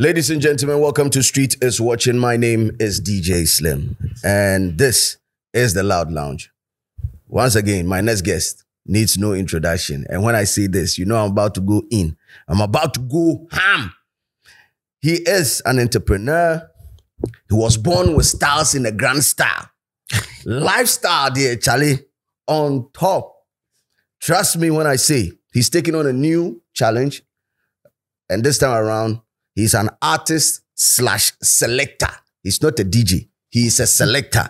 Ladies and gentlemen, welcome to Street is Watching. My name is DJ Slim, and this is the Loud Lounge. Once again, my next guest needs no introduction. And when I say this, you know I'm about to go in. I'm about to go ham. He is an entrepreneur. He was born with styles in a grand style. Lifestyle, dear Charlie, on top. Trust me when I say he's taking on a new challenge. And this time around, he's an artist / selector. He's not a DJ. He is a selector.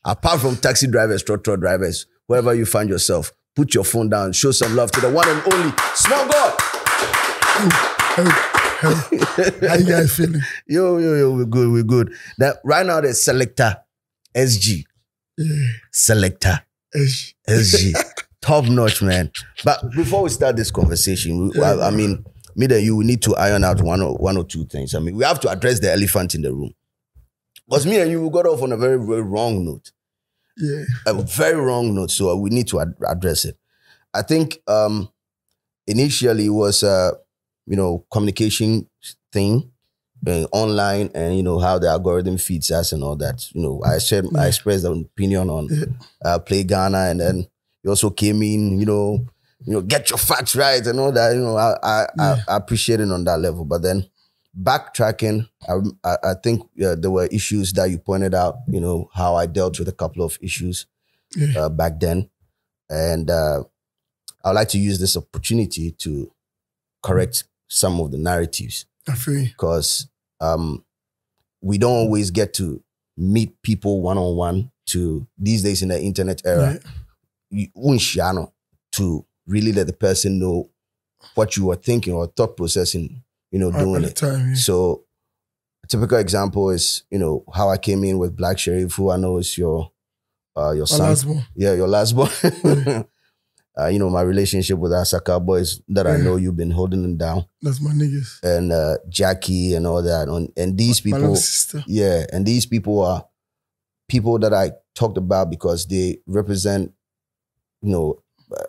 Apart from taxi drivers, truck drivers, wherever you find yourself, put your phone down, show some love to the one and only SmallGod. How you guys feeling? Yo, we're good. That right now there's Selector SG. Yeah. Selector SG. Top notch, man. But before we start this conversation, I mean, me and you, we need to iron out one or two things. I mean, we have to address the elephant in the room. Because me and you, we got off on a very, very wrong note. Yeah. A very wrong note, so we need to address it. I think initially it was communication thing, online, and how the algorithm feeds us and all that. I expressed an opinion on Play Ghana, and then you also came in, get your facts right and all that. I appreciate it on that level. But then backtracking, I think there were issues that you pointed out, how I dealt with a couple of issues back then. And I'd like to use this opportunity to correct some of the narratives. I feel you. Because we don't always get to meet people one-on-one these days in the internet era. Right. To really let the person know what you were thinking or thought processing, doing it. Time, yeah. So a typical example is, how I came in with Black Sheriff, who I know is your son. Last born. Yeah, your last born. My relationship with Asaka boys that I know you've been holding them down. That's my niggas. And Jackie and all that. And these people, my little sister. Yeah, and these people are people that I talked about because they represent,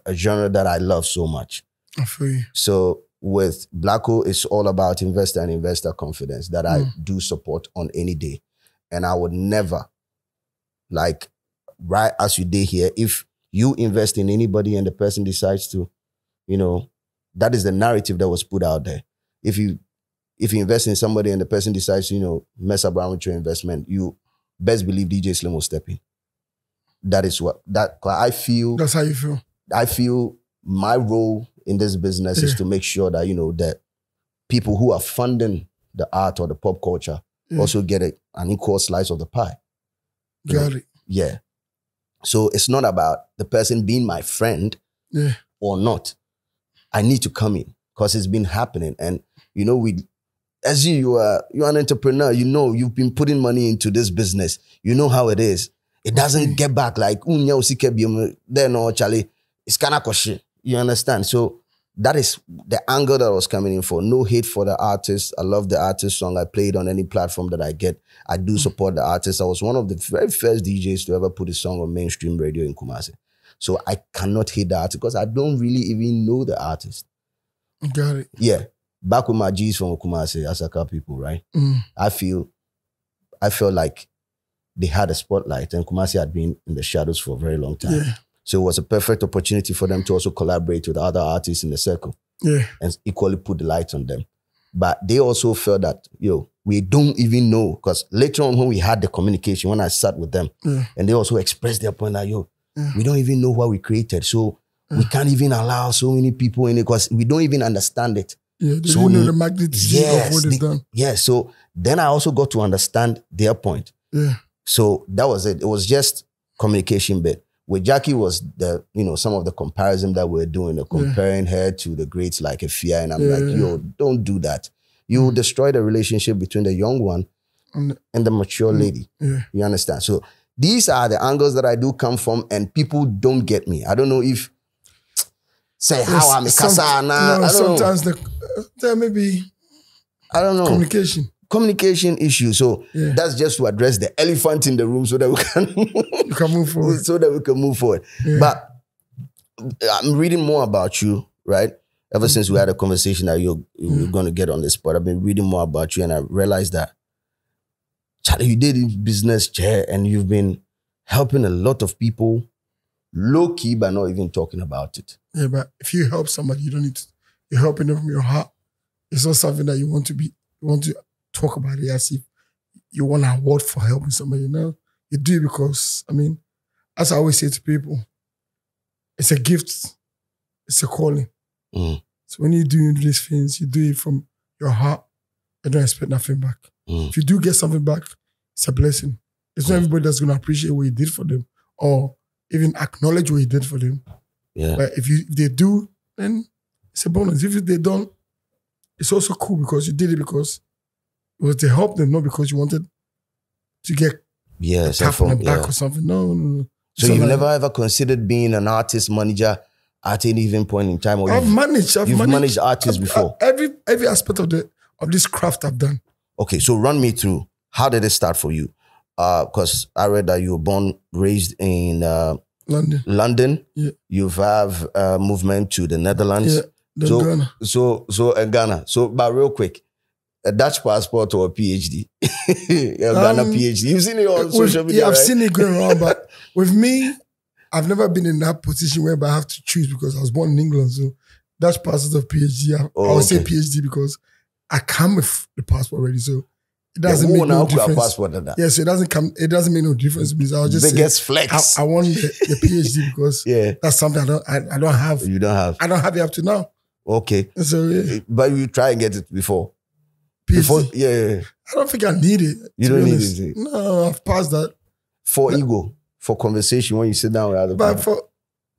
a genre that I love so much. I feel you. So with Blacko, it's all about investor and investor confidence that I do support on any day. And I would never, right as you did here, if you invest in anybody and the person decides to, that is the narrative that was put out there. If you invest in somebody and the person decides to, mess around with your investment, you best believe DJ Slim will step in. That is I feel. That's how you feel. I feel my role in this business is to make sure that, that people who are funding the art or the pop culture also get an equal slice of the pie. Got it. Yeah. So it's not about the person being my friend or not. I need to come in because it's been happening. And, as you're an entrepreneur, you've been putting money into this business. You know how it is. It doesn't get back like, Charlie. It's kind of shit. You understand? So that is the angle that I was coming in for. No hate for the artist. I love the artist song. I play it on any platform that I get. I do support the artist. I was one of the very first DJs to ever put a song on mainstream radio in Kumasi. So I cannot hate the artist because I don't really even know the artist. Got it. Yeah. Back with my G's from Kumasi, Asaka people, right? I felt like they had a spotlight and Kumasi had been in the shadows for a very long time. Yeah. So it was a perfect opportunity for them to also collaborate with other artists in the circle and equally put the light on them. But they also felt that, we don't even know, because later on when we had the communication, when I sat with them, and they also expressed their point that, we don't even know what we created. So we can't even allow so many people in it because we don't even understand it. Yeah, they don't know the magnitude of what is done. Yeah, so then I also got to understand their point. Yeah. So that was it. It was just communication bit. With Jackie was some of the comparison that we're doing, comparing her to the greats like Afia, and I'm like, don't do that. You will destroy the relationship between the young one and the mature lady. Yeah. You understand? So these are the angles that I do come from, and people don't get me. I don't know if how I'm a casa now. Sometimes there may be communication issue. So that's just to address the elephant in the room so that we can move forward. So that we can move forward. Yeah. But I'm reading more about you, right? Ever since we had a conversation that you're going to get on the spot, I've been reading more about you, and I realized that, Charlie, you did in business, chair, and you've been helping a lot of people low key, but not even talking about it. Yeah, but if you help somebody, you don't need to. You're helping them from your heart. It's not something that you want to talk about it as if you want an award for helping somebody. No, you do it because, I mean, as I always say to people, it's a gift. It's a calling. Mm. So when you do these things, you do it from your heart. You don't expect nothing back. Mm. If you do get something back, it's a blessing. It's not everybody that's going to appreciate what you did for them or even acknowledge what you did for them. Yeah. But if they do, then it's a bonus. If they don't, it's also cool because you did it because it was to help them, not because you wanted to get a tap on the back or something. No. So you've never ever considered being an artist manager at any given point in time? Or I've managed artists before? Every aspect of this craft I've done. Okay, so run me through. How did it start for you? Because I read that you were raised in London. Yeah. You have a movement to the Netherlands. Yeah. Ghana. Ghana. So, but real quick, a Dutch passport or a PhD? Ghana PhD. You've seen it on social media, I've right? seen it going around, but with me, I've never been in that position where I have to choose because I was born in England. So Dutch passport of PhD. I would say PhD because I come with the passport already. So it doesn't make no difference. Passport yeah, so it doesn't make no difference because I'll just biggest flex. I want the PhD because that's something I don't have. You don't have. I don't have it up to now. Okay. So but you try and get it before. PhD. Before, yeah. I don't think I need it. You don't need it. No, I've passed that. For ego, for conversation when you sit down with other people.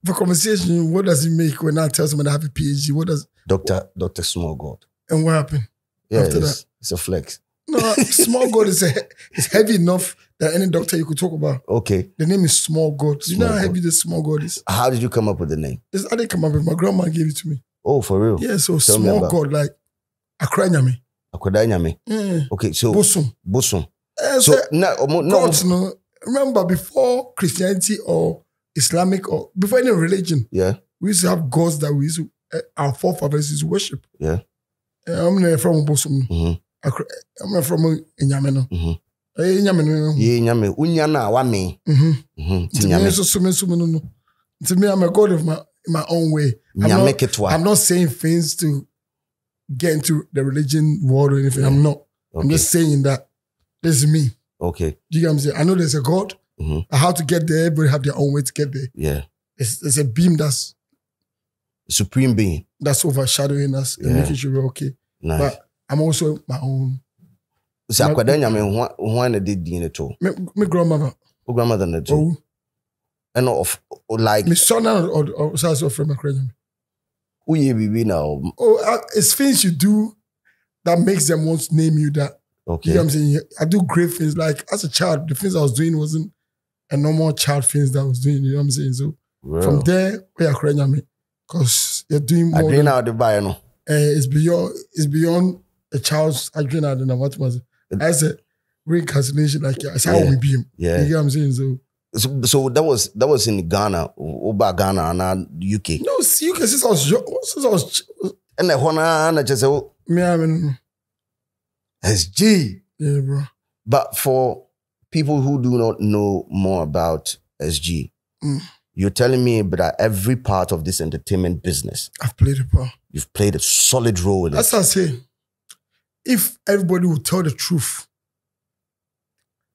But for conversation, what does it make when I tell someone I have a PhD? What does Dr. SmallGod? And what happened after that? It's a flex. No, SmallGod is heavy enough that any doctor you could talk about. Okay. The name is SmallGod. You know how heavy the SmallGod is? How did you come up with the name? I didn't come up with it. My grandma gave it to me. Oh, for real? Yeah, so SmallGod, like Akranyame. Akranyame. Yeah. Okay, so Bosum. So no. Remember, before Christianity or Islamic or before any religion, we used to have gods that we used to, our forefathers used to worship. Yeah. I'm from Bosum. I'm from Inyameno. Inyame. Unyana wame. To me, I'm a god of my own way. I'm not saying things to get into the religion world or anything. I'm not. Okay. I'm just saying that this is me. Okay. Do you get what I'm saying? I know there's a God. How to get there, everybody have their own way to get there. Yeah. It's a beam that's supreme being. That's overshadowing us and making sure we're okay. Nice. But I'm also my own. So Akwadanya, when did it too? My grandmother. Oh, grandmother did too. And of like my son or so from Akwadanya. Who you be now? Oh, it's things you do that makes them want to name you that. Okay. You know what I'm saying? I do great things. Like as a child, the things I was doing wasn't a normal child things that I was doing. You know what I'm saying? So from there, where Akwadanya me, because you're doing more. It's beyond a child's adrenaline and what was it? As a reincarnation, like it's how we be. Yeah. You know what I'm saying? So that was in Ghana, over Ghana and UK. No, UK since I was and the just me, SG. Yeah, bro. But for people who do not know more about SG, you're telling me that every part of this entertainment business, I've played a part. You've played a solid role in it. That's what I say. If everybody would tell the truth,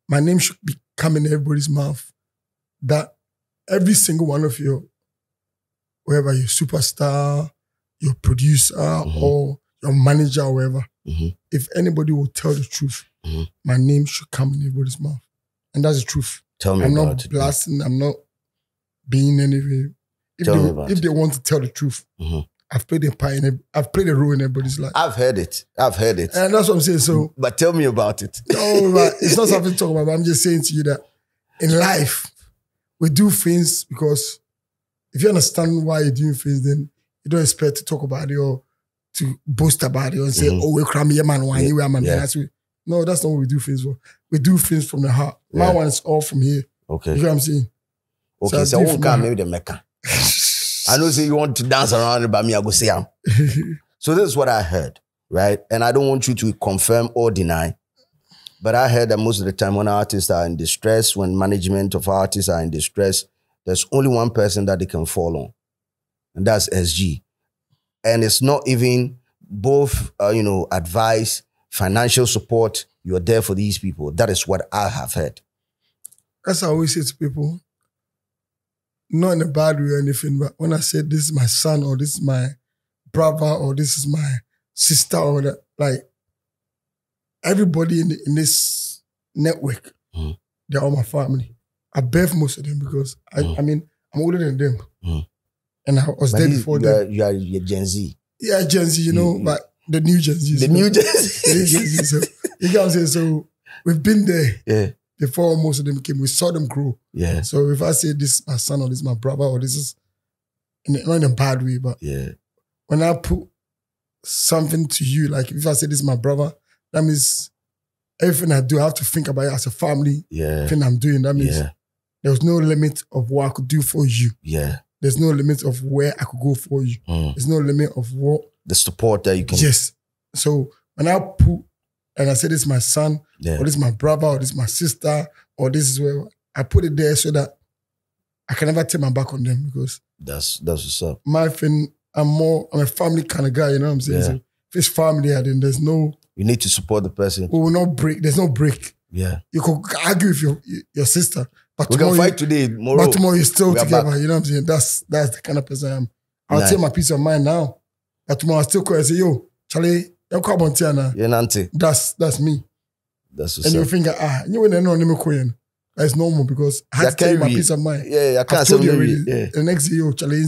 my name should be coming in everybody's mouth. That every single one of you, whether you're superstar, your producer, or your manager, or whatever, if anybody will tell the truth, my name should come in everybody's mouth. And that's the truth. Tell me I'm about not blasting, I'm not being anything. If they want to tell the truth, I've played a part I've played a role in everybody's life. I've heard it. And that's what I'm saying. So, but tell me about it. No, but it's not something to talk about, but I'm just saying to you that in life, we do things because if you understand why you're doing things, then you don't expect to talk about it or to boast about it or say, oh, we're cramming your man, No, that's not what we do things for. We do things from the heart. My one is all from here. Okay. You know what I'm saying? Okay, so maybe the Mecca. I know say you want to dance around it, but me, I go say am. So this is what I heard, right? And I don't want you to confirm or deny, but I heard that most of the time when artists are in distress, when management of artists are in distress, there's only one person that they can fall on, and that's SG. And it's not even both, advice, financial support. You're there for these people. That is what I have heard. As I always say to people, not in a bad way or anything, but when I say this is my son or this is my brother or this is my sister or that, like everybody in this network, they're all my family. I birthed most of them because I'm older than them. And I was there before them. You're Gen Z. Yeah, Gen Z, but the new Gen Z. The new Gen Z. So, you get what I'm saying? So we've been there. Yeah. Before most of them came, we saw them grow. Yeah. So if I say this is my son or this is my brother or this is, not in a bad way, but when I put something to you, like if I say this is my brother, that means everything I do, I have to think about it as a family. Everything I'm doing, that means there's no limit of what I could do for you. Yeah. There's no limit of where I could go for you. There's no limit of what. The support that you can. Yes. So when I put, and I say this is my son, or this is my brother, or this is my sister, or this is where, I put it there so that I can never turn my back on them because that's what's up. My thing, I'm a family kind of guy, you know what I'm saying? Yeah. So if it's family, then there's no. You need to support the person. We will not break. There's no break. Yeah. You could argue with your sister, but we can fight today, tomorrow. But tomorrow you're still together. You know what I'm saying? That's the kind of person I am. I'll take my peace of mind now, but tomorrow I'll still call and say, yo, Charlie, you're Nante. That's me. That's what's and up. you think, you wouldn't know that's normal because I have to tell you my peace of mind. Yeah, I can't I've told you already. already. The next day, yo, Charlie,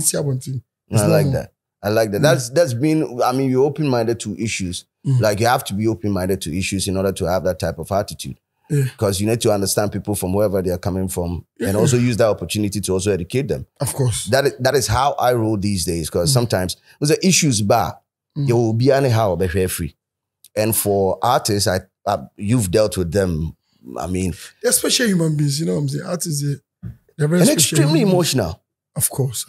I like that. I like that. That's been, you're open-minded to issues. Like you have to be open-minded to issues in order to have that type of attitude. Because you need to understand people from wherever they are coming from and also use that opportunity to also educate them. Of course. That is how I roll these days because sometimes there's the issues bar. You will be anyhow, be free. And for artists, you've dealt with them. They're special human beings, you know what I'm saying? Artists, they're very and special extremely emotional. Of course.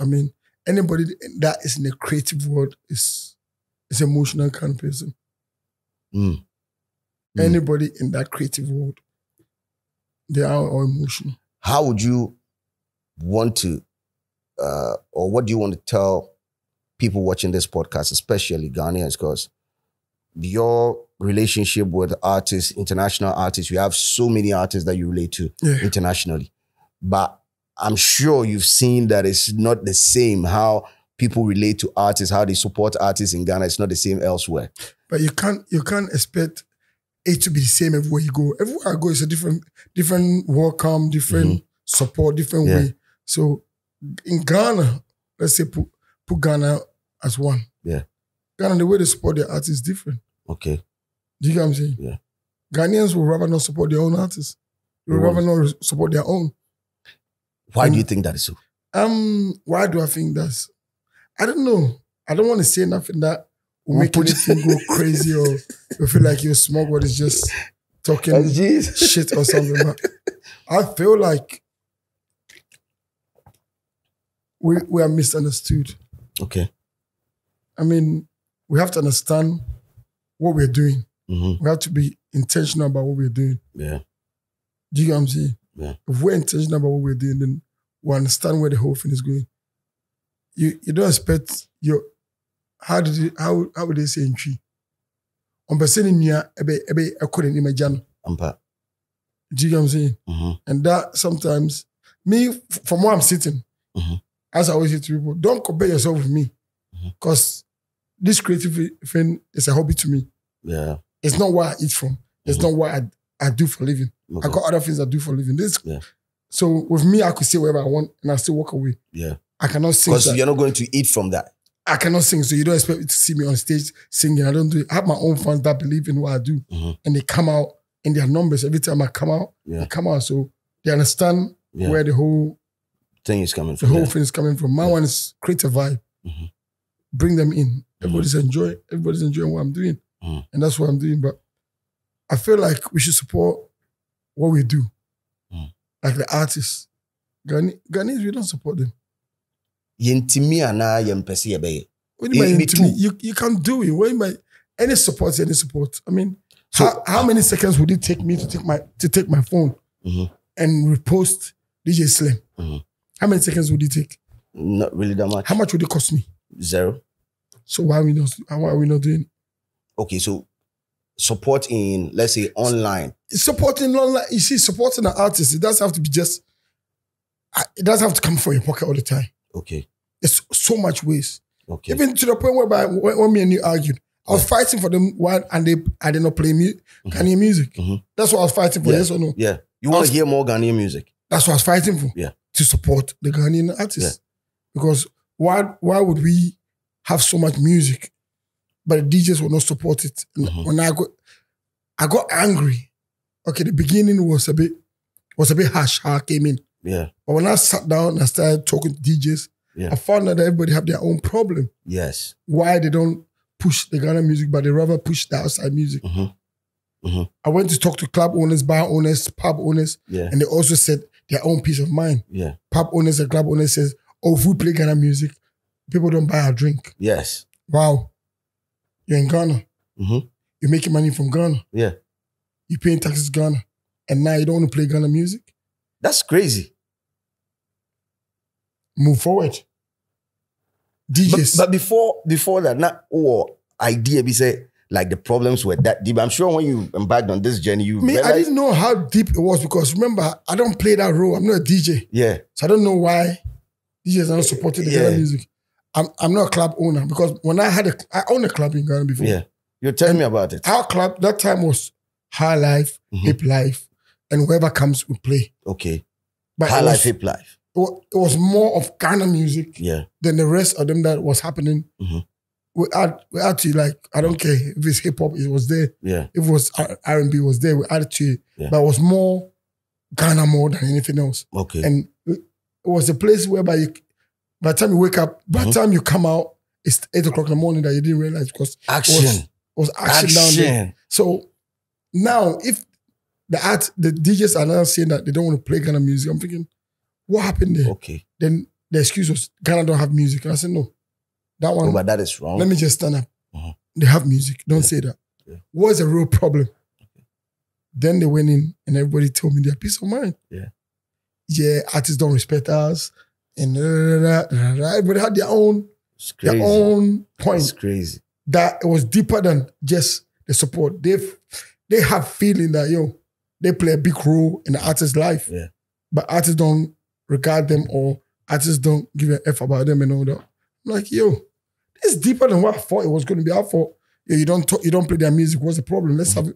Anybody that is in the creative world is emotional kind of person. Anybody in that creative world, they are all emotional. How would you want to, or what do you want to tell people watching this podcast, especially Ghanaians, because your relationship with artists, international artists, you have so many artists that you relate to internationally. But I'm sure you've seen that it's not the same how people relate to artists, how they support artists in Ghana. It's not the same elsewhere. But you can't expect it to be the same everywhere you go. Everywhere I go, it's a different welcome, different support, different way. So in Ghana, let's say put Ghana as one. Yeah. Ghana, the way they support their artists is different. Okay. Do you get what I'm saying? Yeah. Ghanaians will rather not support their own artists. They will rather not support their own. Why do you think that is so? Why do I think that's... I don't know. I don't want to say nothing that will make anything go crazy or you feel like your SmallGod is just talking shit or something. But I feel like we are misunderstood. Okay. We have to understand what we're doing. Mm-hmm. We have to be intentional about what we're doing. Yeah. Do you get what I'm saying? Yeah. If we're intentional about what we're doing, then we understand where the whole thing is going. You don't expect your... How would they say in tree? On person in here, ebe according to imagine. Do you get what I'm saying? Mm-hmm. And that sometimes, me, from where I'm sitting, as I always say to people, don't compare yourself with me. Because this creative thing is a hobby to me. Yeah. It's not what I eat from. It's not what I do for a living. Okay. I got other things I do for a living. So with me, I could say whatever I want and I still walk away. Yeah. I cannot sing. Because you're not going to eat from that. I cannot sing, so you don't expect me to see me on stage singing. I don't do it. I have my own fans that believe in what I do. And they come out in their numbers. Every time I come out, they come out. So they understand where the whole thing is coming from. The whole thing is coming from. My one is create a vibe. Bring them in. Everybody's enjoying what I'm doing. And that's what I'm doing. But I feel like we should support what we do. Like the artists. Ghanaians, we don't support them. Yentimi ana yempesi yebeye. What do you mean to me? You can't do it. What do you mean? Any support, any support. I mean, so, how many seconds would it take me to take my phone and repost DJ Slim? How many seconds would it take? Not really that much. How much would it cost me? 0. So why are we not doing it? Okay, so support in, let's say, online. Supporting online, you see, supporting an artist, it doesn't have to be just, it doesn't have to come from your pocket all the time. Okay. There's so much ways. Okay. Even to the point whereby when me and you argued, I was fighting for them and I did not play Ghanaian music. That's what I was fighting for, yes or no? Yeah. You want to hear more Ghanaian music? That's what I was fighting for. Yeah. To support the Ghanaian artists. Yeah. Because why would we have so much music, but the DJs will not support it? And when I got angry. Okay, the beginning was a bit harsh how I came in. Yeah. But when I sat down and I started talking to DJs, I found out that everybody have their own problem. Yes. Why they don't push the Ghana music, but they rather push the outside music. I went to talk to club owners, bar owners, pub owners, and they also said their own peace of mind. Yeah. Pub owners and club owners says, oh, if we play Ghana music, people don't buy our drink. Yes. Wow. You're in Ghana. You're making money from Ghana. Yeah. You're paying taxes Ghana. And now you don't want to play Ghana music? That's crazy. Move forward. DJs. But before that, not idea be say like the problems were that deep. I'm sure when you embarked on this journey, you realized, I didn't know how deep it was because remember, I don't play that role. I'm not a DJ. Yeah. So I don't know why DJs are not supporting the Ghana music. I'm not a club owner because when I owned a club in Ghana before. Yeah. You're telling me about it. Our club that time was High Life, Hip Life, and whoever comes will play. Okay. But High Life, Hip Life. It was more of Ghana music than the rest of them that was happening. We had to, like, I don't care if it's hip hop, it was there. Yeah. If it was R&B, it was there. We added to it. Yeah. But it was more Ghana more than anything else. Okay. And it was a place whereby by the time you wake up, by the time you come out, it's 8 o'clock in the morning that you didn't realize because it was action down there. So now, if the DJs are now saying that they don't want to play Ghana music, I'm thinking, what happened there? Okay. Then the excuse was Ghana don't have music. And I said, no. That one. But that is wrong. Let me just stand up. They have music. Don't say that. Yeah. What's the real problem? Okay. Then they went in and everybody told me their peace of mind. Yeah. Yeah, artists don't respect us. And everybody had their own point. It's crazy. That it was deeper than just the support. They have feeling that, they play a big role in the artist's life. Yeah. But artists don't regard them or artists don't give a F about them and all that. I'm like, it's deeper than what I thought it was going to be. I thought, you don't play their music. What's the problem? Let's have a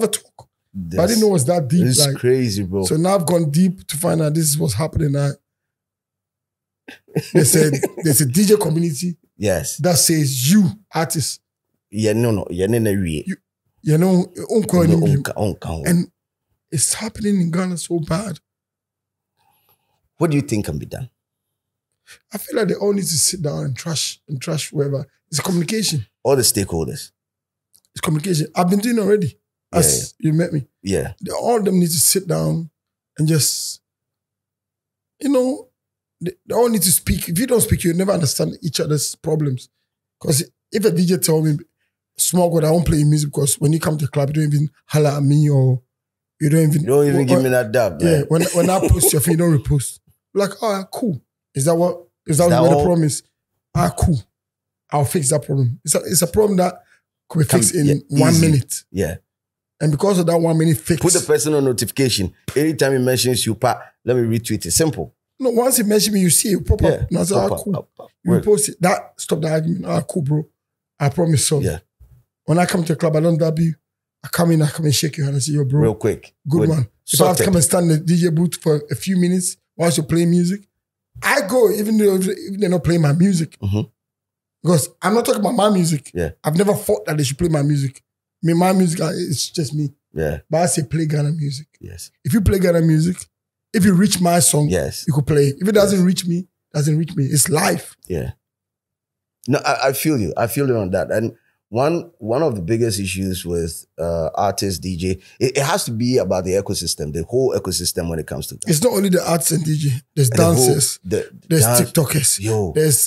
talk. But I didn't know it was that deep. It's crazy, bro. So now I've gone deep to find out this is what's happening. There's a DJ community. Yes. That says you artists. Yeah, no. And it's happening in Ghana so bad. What do you think can be done? I feel like they all need to sit down and trash whoever. It's communication. All the stakeholders. It's communication. I've been doing it already. As you met me. Yeah. All of them need to sit down and just, they all need to speak. If you don't speak, you'll never understand each other's problems. Because if a DJ tell me, SmallGod, I won't play music because when you come to the club, you don't even holler at me or you don't even give me that dab. Yeah, when I post your thing, you don't repost. Like, cool. Is that what the problem is? Cool. I'll fix that problem. It's a problem that could be fixed in 1 minute. Yeah. And because of that 1 minute fix. Put the person on notification. Anytime he mentions you, let me retweet it. Simple. No, once he mentions me, you see it pop up. And I say, cool. You post it. Stop the argument. Cool, bro. I promise so. Yeah. When I come to the club, I don't dab you. I come and shake your hand and say, yo, bro. Real quick. Good one. If I have to come and stand in the DJ booth for a few minutes whilst you're playing music, I go even though they're not playing my music. Because I'm not talking about my music. Yeah. I've never thought that they should play my music. My music, it's just me. Yeah. But I say play Ghana music. Yes. If you play Ghana music, if you reach my song, you could play. If it doesn't reach me, doesn't reach me. It's life. Yeah. No, I feel you. I feel you on that. And one of the biggest issues with artist DJ, it has to be about the ecosystem, the whole ecosystem when it comes to that. It's not only the artists and DJ. There's dancers. There's TikTokers. There's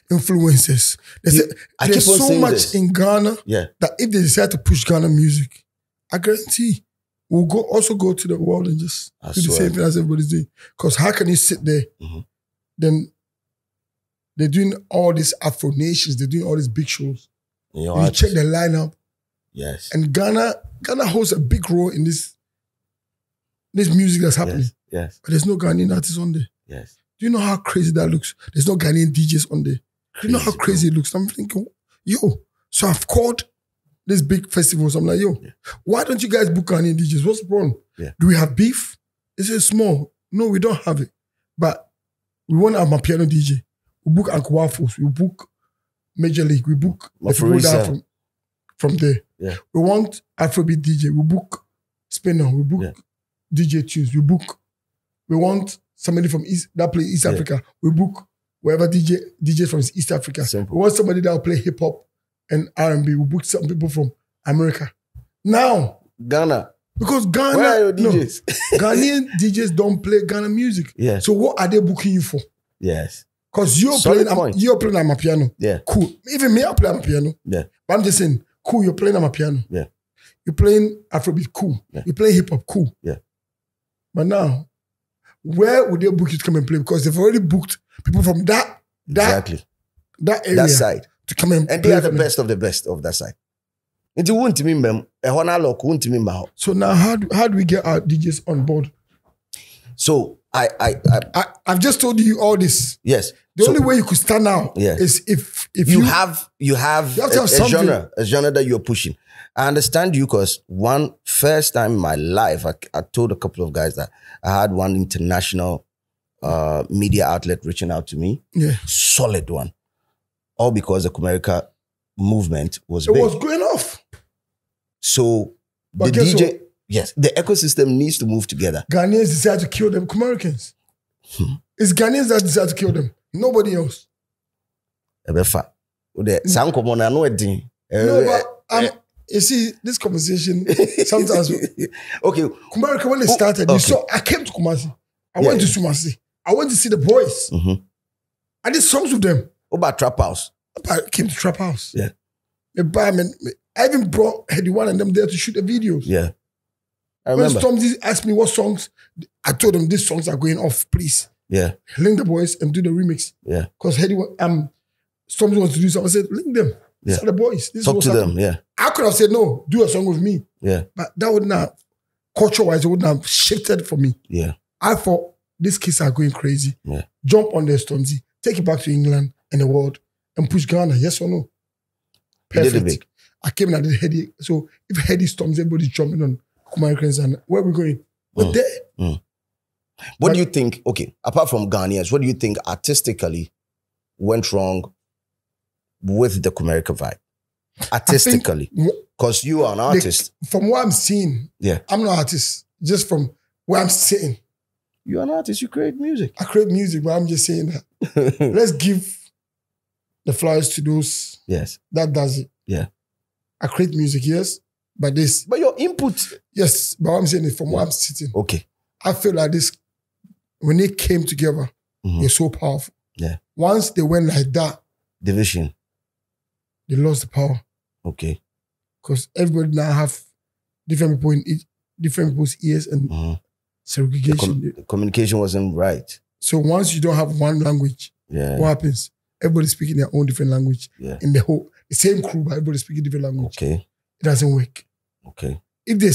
influencers. There's so much in Ghana that if they decide to push Ghana music, I guarantee we'll also go to the world and just do the same thing as everybody's doing. Because how can you sit there? Then they're doing all these Afro Nations. They're doing all these big shows. You check the lineup. Yes. And Ghana holds a big role in this music that's happening. Yes. But there's no Ghanaian artists on there. Yes. Do you know how crazy that looks? There's no Ghanaian DJs on there. Do you know how crazy it looks? I'm thinking, so I've called this big festival. So I'm like, why don't you guys book Ghanaian DJs? What's the problem? Yeah. Do we have beef? They say small. No, we don't have it. But we want to have my piano DJ. We book Uncle Waffles. We book Major League. We book the people down from there. Yeah. We want Afrobeat DJ. We book Spinner. We book DJ Tunes. We want somebody from that play East Africa. We book wherever DJ from East Africa. Simple. We want somebody that will play hip hop and R&B. We book some people from America. Now, Ghana. Because Ghana, where are your DJs? Ghanaian DJs don't play Ghana music. Yeah. So what are they booking you for? Yes. Because you're playing on my piano. Yeah. Cool. Even me, I play on my piano. Yeah. But I'm just saying, cool, you're playing on my piano. Yeah. You're playing Afrobeat, cool. Yeah. You're playing hip hop, cool. Yeah. But now, where would they book you to come and play? Because they've already booked people from that area. That side. To come and they are the best of the best of that side. So now how do we get our DJs on board? So I've just told you all this. Yes. The only way you could stand out is if you have a genre that you're pushing. I understand you because first time in my life, I told a couple of guys that I had one international media outlet reaching out to me. Yeah. Solid one. All because the Comerica movement was big. It was going off. So the DJ, the ecosystem needs to move together. Ghanaians decide to kill them Comericans. It's Ghanaians that decide to kill them. Nobody else. No, but you see, this conversation sometimes. Okay. Comerica, when they started, you saw, I came to Kumasi. I went to Sumasi. I went to see the boys. I did songs with them. What about Trap House? I came to Trap House. Yeah. I even brought Heady One and them there to shoot the videos. Yeah. I remember. When Stormzy asked me what songs, I told them these songs are going off, please. Yeah. Link the boys and do the remix. Yeah. Because Heady One, Stormzy wants to do something. I said, link them. These are the boys. This Talk to them, yeah. I could have said, no, do a song with me. Yeah. But that would not, culture-wise, it would not have shifted for me. Yeah. I thought, these kids are going crazy. Yeah. Jump on their Stormzy, take it back to England and the world, and push Ghana, yes or no? Perfect. Did it big. I came and I did Heady. So if Heady Storms, everybody's jumping on Comericans, and where are we going? We're there. What do you think, okay, apart from Ghanaians, what do you think artistically went wrong with the Comerica vibe? Artistically. Because you are an artist. From what I'm seeing, I'm not an artist. Just from where I'm sitting. You're an artist, you create music. I create music, but I'm just saying that. Let's give the flowers to those that does it. Yeah. I create music, yes, but this. But your input. Yes, but what I'm saying is from where I'm sitting. Okay. I feel like this, when they came together, they're so powerful. Yeah. Once they went like that, division, they lost the power. Okay. Because everybody now have different people in different people's ears and segregation. The communication wasn't right. So once you don't have one language, what happens? Everybody's speaking their own different language. Yeah. In the same crew, but everybody's speaking different language. Okay. It doesn't work. Okay. If they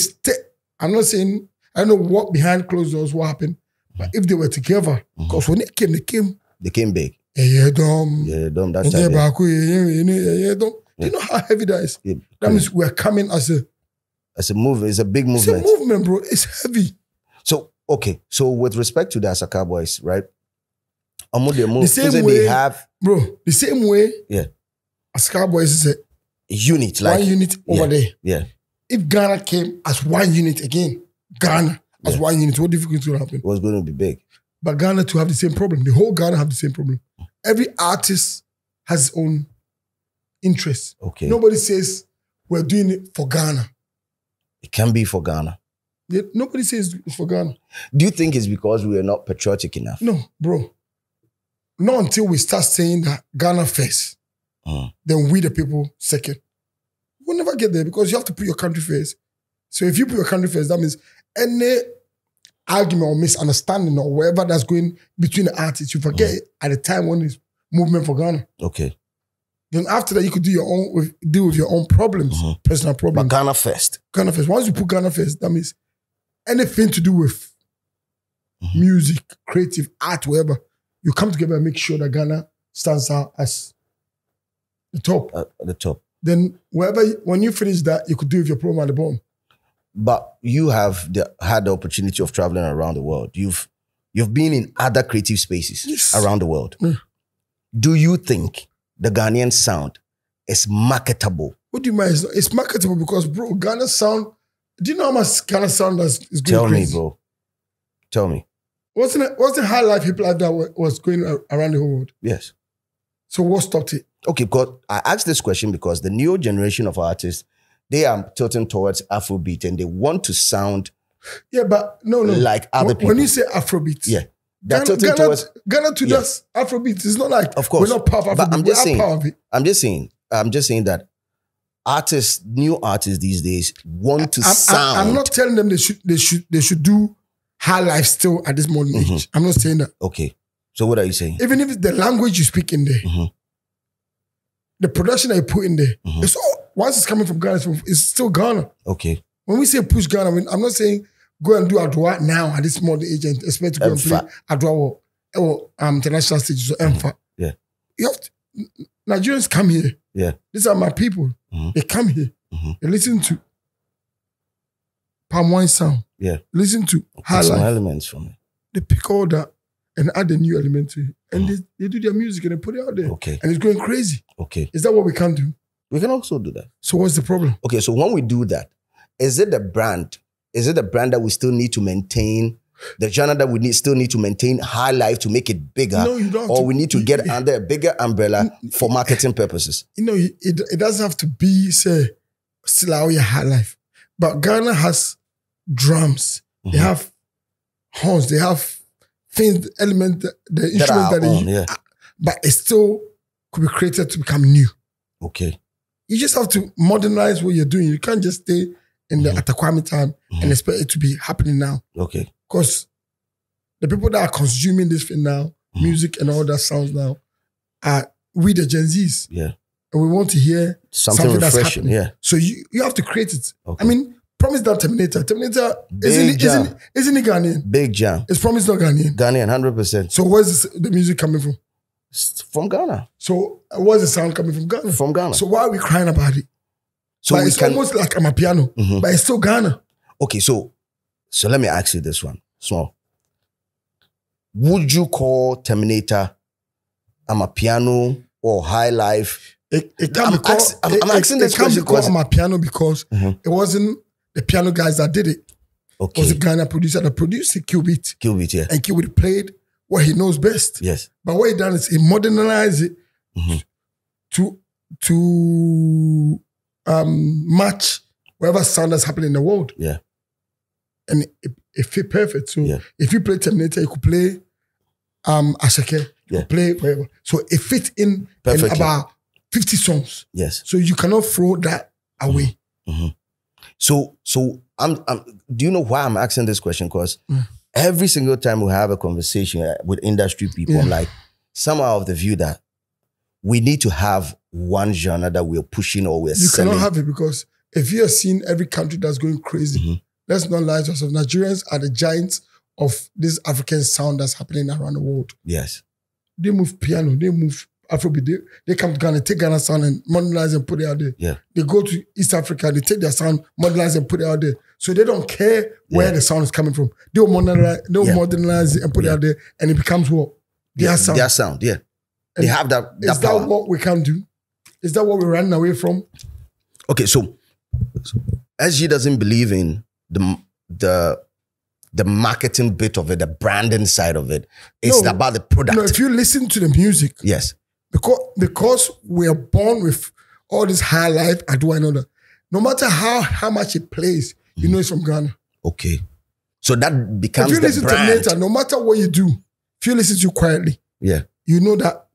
I'm not saying, I don't know what behind closed doors, what happened, but if they were together, because when they came. They came big. Yeah, that's Do you know how heavy that is? Yeah. That means we're coming as a movement. It's a big movement. It's a movement, bro. It's heavy. So, okay. So with respect to the Asaka boys, right? The same way, the same way, Asaka boys is a unit, like one unit over there. Yeah. If Ghana came as one unit again, Ghana as one unit, what difficulty will happen? It was going to be big. But Ghana to have the same problem. The whole Ghana have the same problem. Every artist has his own interest. Okay. Nobody says we're doing it for Ghana. It can be for Ghana. Nobody says it's for Ghana. Do you think it's because we are not patriotic enough? No, bro. Not until we start saying that Ghana first, then we the people second. We'll never get there because you have to put your country first. So if you put your country first, that means any argument or misunderstanding or whatever that's going between the artists, you forget it at the time when it's movement for Ghana. Okay. Then after that, you could deal with your own problems, personal problems. But Ghana first. Ghana first. Once you put Ghana first, that means anything to do with music, creative, art, whatever, you come together and make sure that Ghana stands out as the top. At the top. Then when you finish that, you could do with your program at the bottom. But you have had the opportunity of traveling around the world. You've been in other creative spaces around the world. Do you think the Ghanaian sound is marketable? What do you mean? It's marketable because, bro, Ghana sound. Do you know how much Ghana sound is going Tell crazy? me, bro. Tell me. Wasn't the high life, hip life that was going around the whole world? Yes. So what stopped it? Okay, because I asked this question because the new generation of artists, they are tilting towards Afrobeat and they want to sound but no. like other people. When you say Afrobeat, they're tilting towards Ghana to us Afrobeat. It's not like of course we're not part of Afrobeat. But I'm just saying that new artists these days want to sound. I'm not telling them they should do high life still at this modern age. I'm not saying that. Okay. So what are you saying? Even if it's the language you speak in there, the production that you put in there, it's all, once it's coming from Ghana, it's still Ghana. Okay. When we say push Ghana, I'm not saying go and do Adwa now at this modern age and expect to go and play Adwa or international stages or Emfa. Yeah. You have to, Nigerians come here. Yeah. These are my people. They come here. They listen to palm wine sound. Yeah. Listen to high some life. elements from it. They pick all that and add a new element to it. And they do their music and they put it out there. Okay. And it's going crazy. Okay. Is that what we can do? We can also do that. So what's the problem? Okay, so when we do that, is it the brand? Is it the brand that we still need to maintain? The genre that we still need to maintain high life to make it bigger? No, you don't. Or we need to get under a bigger umbrella for marketing purposes? You know, it doesn't have to be, say, still out your high life. But Ghana has drums. They have horns. They have things, elements, the instruments that they use. But it still could be created to become new. Okay. You just have to modernize what you're doing. You can't just stay in the Atakwame time and expect it to be happening now. Okay. Because the people that are consuming this thing now, music and all that sounds now, are we the Gen Zs. Yeah. And we want to hear something refreshing. that's happening. Yeah. So you have to create it. Okay. I mean, Promise that Terminator. Terminator, isn't he Ghanaian? Big jam. It's Promise not Ghanaian. Ghanaian, 100%. So where's the music coming from? From Ghana. So where's the sound coming from? Ghana. From Ghana. So why are we crying about it? So it's almost like I'm a piano, but it's still Ghana. Okay, so let me ask you this one. Small. Would you call Terminator Amapiano or High Life? I'm asking this question because Amapiano because it wasn't the piano guys that did it. Okay. It was the Ghana producer that produced it, Qbeat. Qbeat, yeah. And Qbeat played what he knows best. Yes. But what he done is he modernized it to match whatever sound that's happening in the world. Yeah. And it fit perfect. So if you play Terminator, you could play Ashake, you could play whatever. So it fit in about 50 songs. Yes. So you cannot throw that away. So do you know why I'm asking this question? Because every single time we have a conversation with industry people, I'm like, somehow of the view that we need to have one genre that we're pushing or we're selling. You cannot have it because if you are seeing every country that's going crazy, let's not lie to ourselves. Nigerians are the giants of this African sound that's happening around the world. Yes. They move piano, they move Afrobeat. They come to Ghana, take Ghana sound and modernize and put it out there. Yeah. They go to East Africa, they take their sound, modernize and put it out there. So they don't care where the sound is coming from. They'll modernize it and put it out there and it becomes what? Their sound. Their sound, yeah. And they have that Is power. that what we can do? Is that what we're running away from? Okay, so SG doesn't believe in the marketing bit of it, the branding side of it. It's about the product. No, if you listen to the music, yes, because we are born with all this high life, I do another. No matter how much it plays, you know it's from Ghana. Okay. So that becomes the if you listen brand. to Nata, no matter what you do, if you listen to you quietly, you know that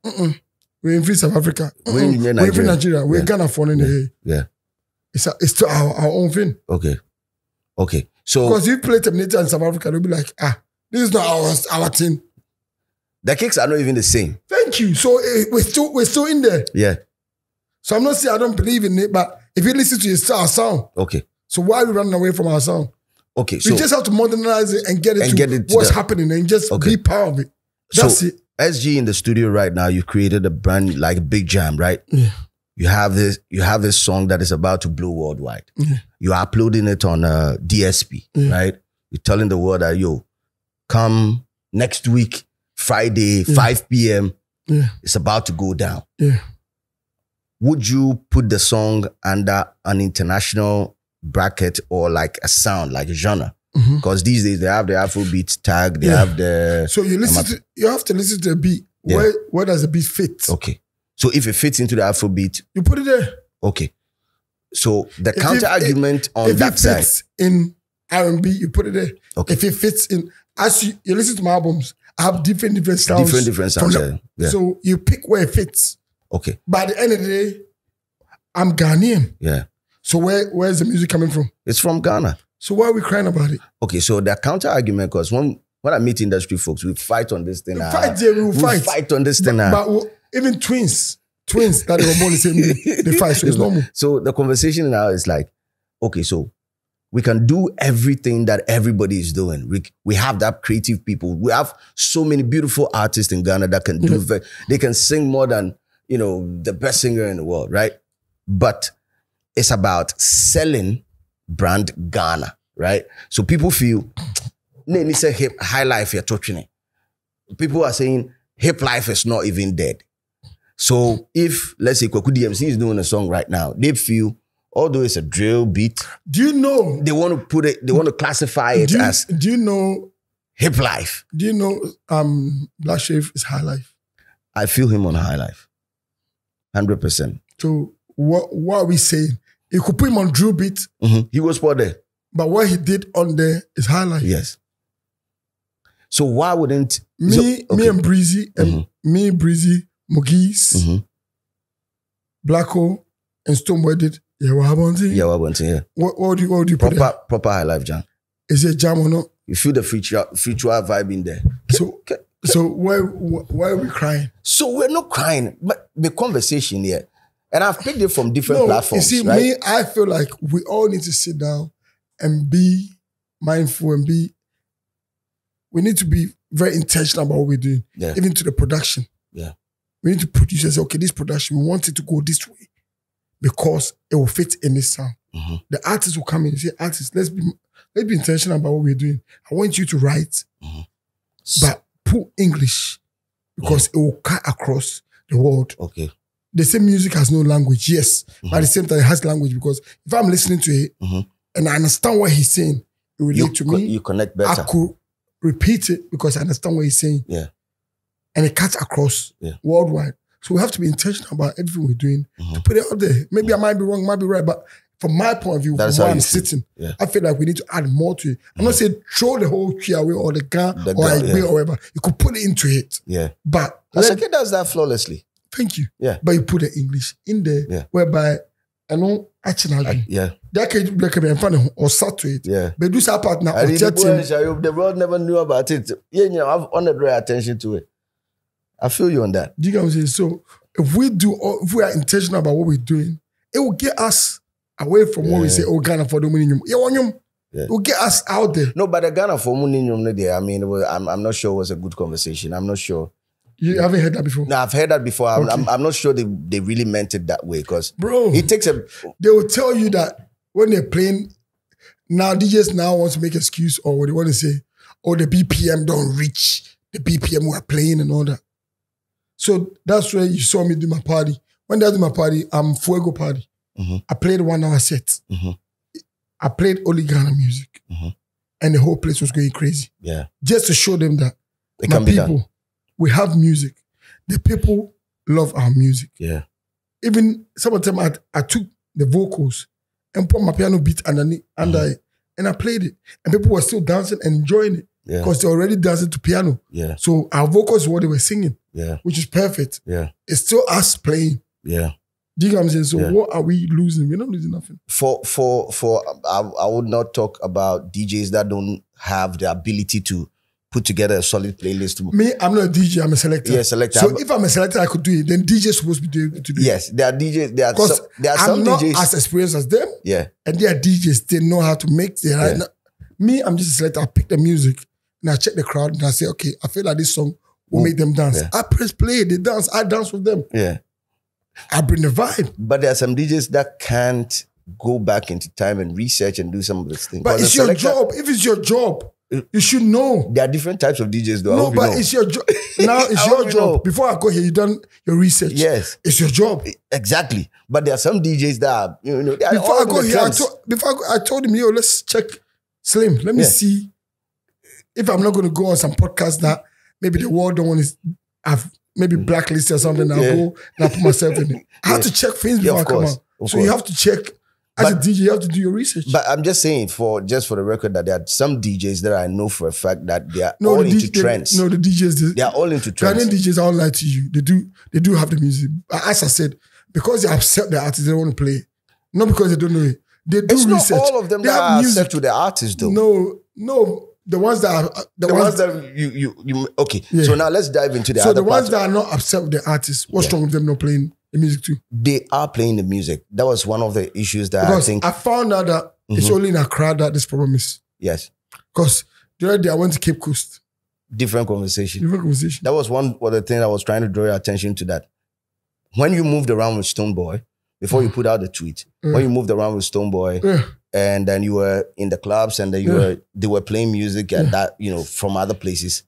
we're in free South Africa. We're in free Nigeria. We're Ghana for in It's still our own thing. Okay. So because if you play Terminator in South Africa, they'll be like, this is not our thing. The kicks are not even the same. Thank you. So we're still in there. Yeah. So I'm not saying I don't believe in it, but if you listen to our sound, okay. So why are we running away from our sound? Okay. So we just have to modernize it and get it to what's happening and just be part of it. That's it. SG in the studio right now, you created a brand like Big Jam, right? Yeah. You have this song that is about to blow worldwide. Yeah. You're uploading it on DSP, right? You're telling the world that, yo, come next week, Friday, 5 p.m. Yeah. It's about to go down. Yeah. Would you put the song under an international bracket or like a sound, like a genre? Because these days they have the Afrobeat tag, they have the... So you have to listen to the beat. Where does the beat fit? Okay. So if it fits into the Afrobeat... You put it there. Okay. So the counter argument on that side... If it fits in R&B, you put it there. Okay. If it fits in... As you listen to my albums, I have different sounds. Different sounds, yeah. So you pick where it fits. Okay. By the end of the day, I'm Ghanaian. Yeah. So where's the music coming from? It's from Ghana. So why are we crying about it? Okay, so the counter argument, because when I meet industry folks, we fight on this thing. We fight on this thing. But even twins that they were born the same day, they fight, so it's normal. So the conversation now is like, okay, so we can do everything that everybody is doing. We have that creative people. We have so many beautiful artists in Ghana that can do, they can sing more than, the best singer in the world, right? But it's about selling brand Ghana, right? So people feel, they say high life, you're touching it. People are saying hip life is not even dead. So if, let's say, Kwaku DMC is doing a song right now, they feel, although it's a drill beat, do you know they want to put it, they want to classify it as do you know hip life? Do you know Black Shave is high life? I feel him on high life. 100%. So what are we saying? You could put him on drill beat. He was spot there. But what he did on there is high life. Yes. So why wouldn't me and Breezy me, Breezy, Mugis, Blacko, and Stoneboy did yeah. What do you put there? Proper high life jam. Is it jam or not? You feel the future vibe in there. So why are we crying? So we're not crying, but the conversation here. And I've picked it from different platforms. You see, right? me, I feel like we all need to sit down and be mindful and we need to be very intentional about what we're doing. Yeah. Even to the production. Yeah. We need to produce and say, okay, this production, we want it to go this way because it will fit in this sound. The artist will come in and say, artist, let's be intentional about what we're doing. I want you to write, but put English because it will cut across the world. Okay. They say music has no language, yes. But at the same time, it has language because if I'm listening to it and I understand what he's saying, it relate to me. You connect better. I could repeat it because I understand what he's saying. Yeah. And it cuts across worldwide. So we have to be intentional about everything we're doing to put it out there. Maybe I might be wrong, might be right, but from my point of view, from where I'm sitting, I feel like we need to add more to it. I'm not saying throw the whole tree away or the gun or whatever. You could put it into it. Yeah. But Asake does that flawlessly. Thank you. Yeah. But you put the English in there whereby I know actually that can be fun or sat to it. Yeah. But do some part now. The world never knew about it. Yeah, I've honored their attention to it. I feel you on that. Do you get what I'm saying? So if we are intentional about what we're doing, it will get us away from what we say, Ghana for the minimum. It will get us out there. No, but the Ghana for minimum, I mean, I'm not sure it was a good conversation. I'm not sure. You haven't heard that before? No, I've heard that before. Okay. I'm not sure they really meant it that way because it takes a... They will tell you that when they're playing, now DJs now want to make excuse or what they want to say, or the BPM don't reach the BPM we're playing and all that. So that's where you saw me do my party. When I do my party, I'm Fuego party. I played 1 hour set. I played only Ghana music. And the whole place was going crazy. Yeah. Just to show them that it can be people, done. We have music. The people love our music. Yeah. even some of them I took the vocals and put my piano beat underneath under it, and I played it, and people were still dancing and enjoying it because they're already dancing to piano. Yeah. So our vocals were what they were singing. Yeah. Which is perfect. Yeah. It's still us playing. Yeah. Do you get what I'm saying? So what are we losing? We're not losing nothing. I would not talk about DJs that don't have the ability to put together a solid playlist. Me, I'm not a DJ, I'm a selector. Yeah, selector. So if I'm a selector, I could do it. Then DJ's supposed to be able to do it. Yes, there are DJs. There are some I'm not DJs as experienced as them. Yeah. And they are DJs. They know how to make the right. Me, I'm just a selector. I pick the music and I check the crowd and I say, okay, I feel like this song will make them dance. I press play, they dance, I dance with them. Yeah. I bring the vibe. But there are some DJs that can't go back into time and research and do some of these things. But it's your job. If it's your job, you should know. There are different types of DJs though. No, but it's your job. Now it's your job. Before I go here, you done your research. Yes. It's your job. Exactly. But there are some DJs that are, they are before I go here, I told him, yo, let's check Slim. Let me see if I'm not going to go on some podcast that maybe the world don't want to have maybe blacklisted or something. I'll go and I put myself in it. I have to check things before I come out. So you have to check. As a DJ, you have to do your research. But I'm just saying, for the record, that there are some DJs that I know for a fact that they are all into trends. The DJs, they are all into trends. Ghanaian DJs, I won't lie to you. They do have the music. As I said, because they accept the artist, they don't want to play it. Not because they don't know it. They do research. Not all of them that are accept to the artist, though. No. The ones that are the ones that you okay. Yeah. So now let's dive into the other. So the ones that are not upset with the artist, what's wrong with them not playing the music too? They are playing the music. That was one of the issues that because I think I found out that it's only in Accra that this problem is. Yes. Because the other day I went to Cape Coast. Different conversation. That was one of the things I was trying to draw your attention to, that when you moved around with Stonebwoy, before you put out the tweet, when you moved around with Stonebwoy, and then you were in the clubs and then they were playing music and that, from other places.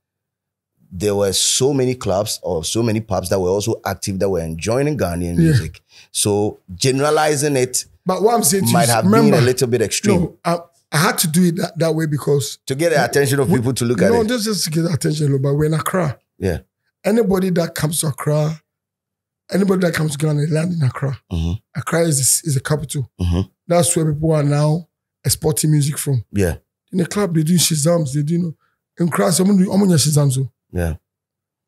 There were so many clubs or so many pubs that were also active that were enjoying Ghanaian music. So generalizing it, but what I'm saying might have been a little bit extreme. No, I had to do it that way because to get the attention of people to look at it. No, just to get the attention, but we're in Accra. Yeah. Anybody that comes to Accra, anybody that comes to Ghana, they land in Accra. Accra is the capital. That's where people are now exporting music from. Yeah. In the club, they do shazams. They do, in Accra, someone do shazams. Yeah.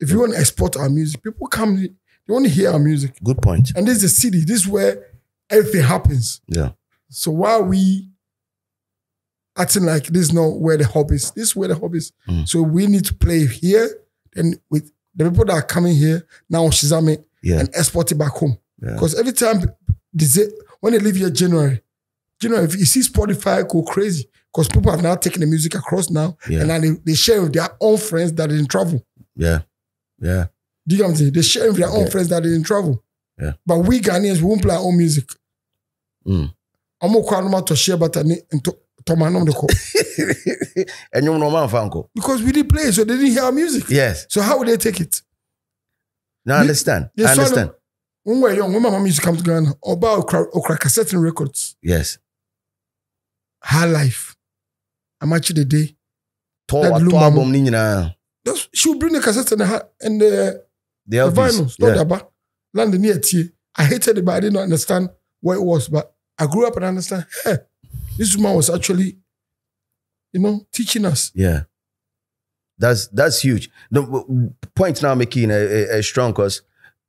If you want to export our music, people come, they want to hear our music. Good point. And this is the city. This is where everything happens. Yeah. So why are we acting like this is not where the hub is? This is where the hub is. So we need to play here, and with the people that are coming here, now shazam it and export it back home. Because every time, when they leave here January, if you see Spotify go crazy, because people have now taken the music across now, and now they share with their own friends that didn't travel. Yeah. Yeah. Do you get what I'm saying? They share with their own friends that didn't travel. Yeah. But we Ghanaians, we won't play our own music. I'm going to share about and and you're normal fanko. Because we didn't play, so they didn't hear our music. Yes. So how would they take it? No, I understand. I understand. When we're young, when my mom used to come to Ghana, about Okra cassette records. Yes. High Life. I'm actually the day. She would bring the cassette and the vinyls. Land near T. I hated it, but I didn't understand what it was. But I grew up and I understand, hey, this woman was actually, teaching us. Yeah. That's huge. The point now making is strong because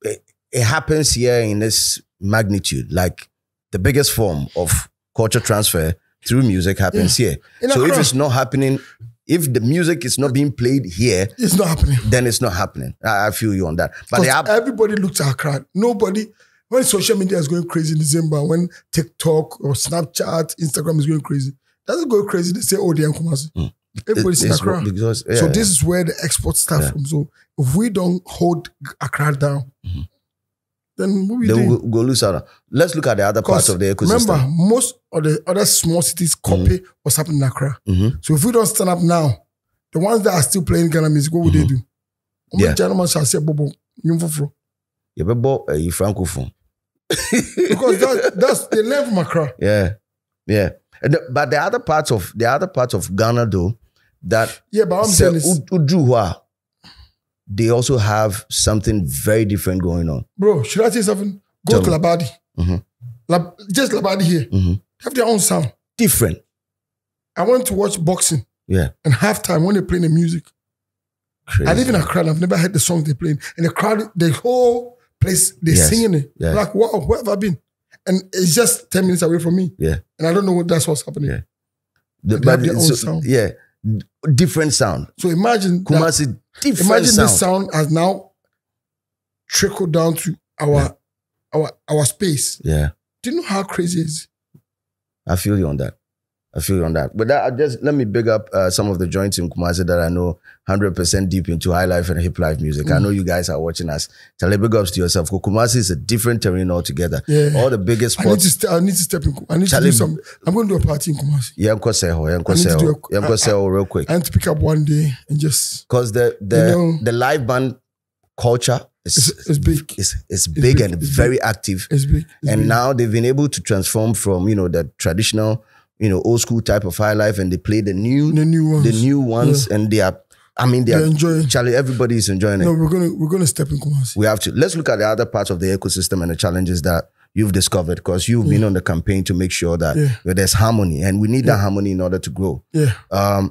it happens here in this magnitude. Like the biggest form of culture transfer through music happens here. So if it's not happening, if the music is not being played here, it's not happening. Then it's not happening. I feel you on that. But everybody looks at Accra. Nobody, when social media is going crazy in December, when TikTok or Snapchat, Instagram is going crazy, doesn't go crazy. They say, they're in Kumasi. Everybody's in Accra. So this is where the exports start from. So if we don't hold Accra down, then what we do? We'll go lose out. Let's look at the other parts of the ecosystem. Remember, most of the other small cities copy what's happening in Accra. So if we don't stand up now, the ones that are still playing Ghana music, what would they do? Gentlemen shall say, Bobo, Francophone. Because that's they learn from Accra. Yeah. Yeah. But the other parts of Ghana though, that but I'm saying is, they also have something very different going on. Bro, should I tell you something? Go to Labadi. Just Labadi here. Have their own sound. Different. I went to watch boxing. Yeah. And halftime when they playing the music. Crazy. I live in Accra and I've never heard the song they playing. And the crowd, the whole place, they're singing it. Yeah. Like, wow, where have I been? And it's just 10 minutes away from me. Yeah. And I don't know what that's what's happening. Yeah. They have their own sound. Yeah. Different sound. So imagine Kumasi, different imagine sound. this sound has now trickled down to our space. Yeah. Do you know how crazy it is? I feel you on that. But let me big up some of the joints in Kumasi that I know 100% deep into high life and hip life music. I know you guys are watching us. Tell a big ups to yourself. Kumasi is a different terrain altogether. Yeah. All the biggest spots. I need to step in. I need to do some. I'm going to do a party in Kumasi. Yeah, I'm going to say real quick. I need to pick up one day and just because the live band culture is big. It's big and very active. It's big. And now they've been able to transform from the traditional, old school type of high life, and they play the new ones, and they're enjoying. Charlie, everybody is enjoying it. No, we're gonna step in Kumasi. We have to. Let's look at the other parts of the ecosystem and the challenges that you've discovered, because you've been on the campaign to make sure that there's harmony, and we need that harmony in order to grow. Yeah.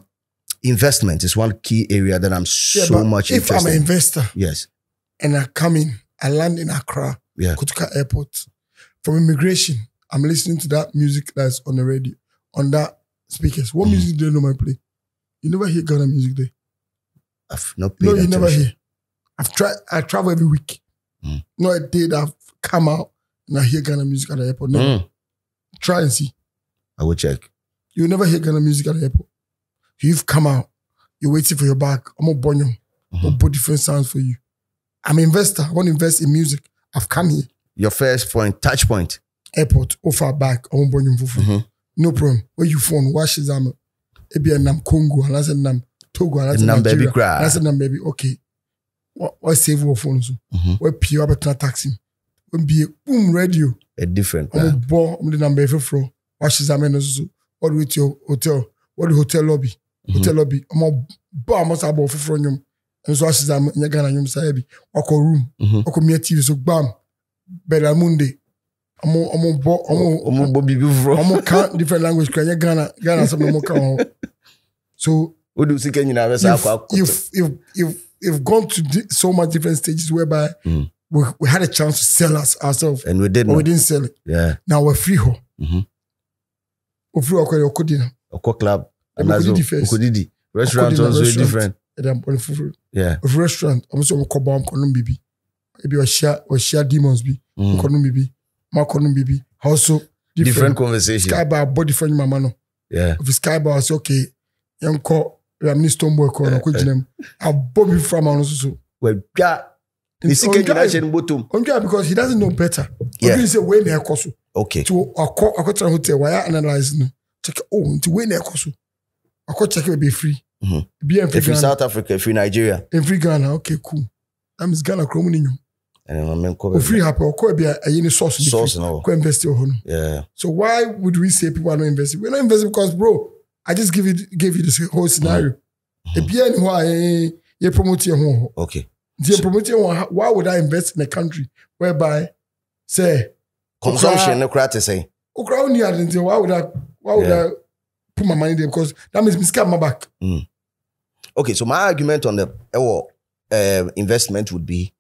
Investment is one key area that I'm so much interested in. If I'm an investor, yes, and I land in Accra, Kotoka Airport, from immigration, I'm listening to that music that's on the radio, on that speakers. What music do you normally play? You never hear Ghana music there. I've not paid attention. Never hear. I travel every week. Not a day that I've come out and I hear Ghana music at the airport. Never. Try and see. I will check. You never hear Ghana music at the airport. You've come out. You're waiting for your bag. I'm going to burn you. I'll put different sounds for you. I'm an investor. I want to invest in music. I've come here. Your first point, touch point. Airport, offer back. I won't burn you for no problem. Where you phone? Wash his arm. Ebi nam Congo. And I said nam Togo. And I said nam Nigeria. And I said nam baby. Okay. What save your phone? What pay up a taxi? When be boom radio. A different. I'm the number for wash his arm. What with your hotel? What the hotel lobby? Hotel lobby. I'm a bar must have for front you. And so as I'm in Ghana, you say, "Oko room, oko me TV so bam, better Monday." I'm count different language. Ghana some more count. So what do you think? You've gone to so much different stages whereby we had a chance to sell ourselves, and we didn't. But we didn't sell it. Yeah. Now we're free. We're free. Oko dinner. Oko club. Okodidi. Restaurant also different. Yeah. Of restaurant, I'm also Kobam Konum Bibi. Maybe we share demons be Konum Bibi. Ma Konum Bibi. Also different conversation. Skybar body friend mama no. Yeah. If Skybar say okay, young call I'm ni stone boy call no kujinem. I Bobby from also. Well, yeah. Because he doesn't know better. Yeah. He say when near koso. Okay. To a hotel why analyze no. Check to when near koso. I check it be free. If in South Africa, if in Nigeria. In free Ghana, okay, cool. That means Ghana Chrominio. And free happy or could be a source. Source no. Invest your home. Yeah. So why would we say people are not investing? We're not investing because, bro, I just gave you this whole scenario. You promote your home. Okay. Why would I invest in a country whereby, say, consumption, no crowd to say. Why would I put my money there? Because that means me scam my back. Okay, so my argument on the investment would be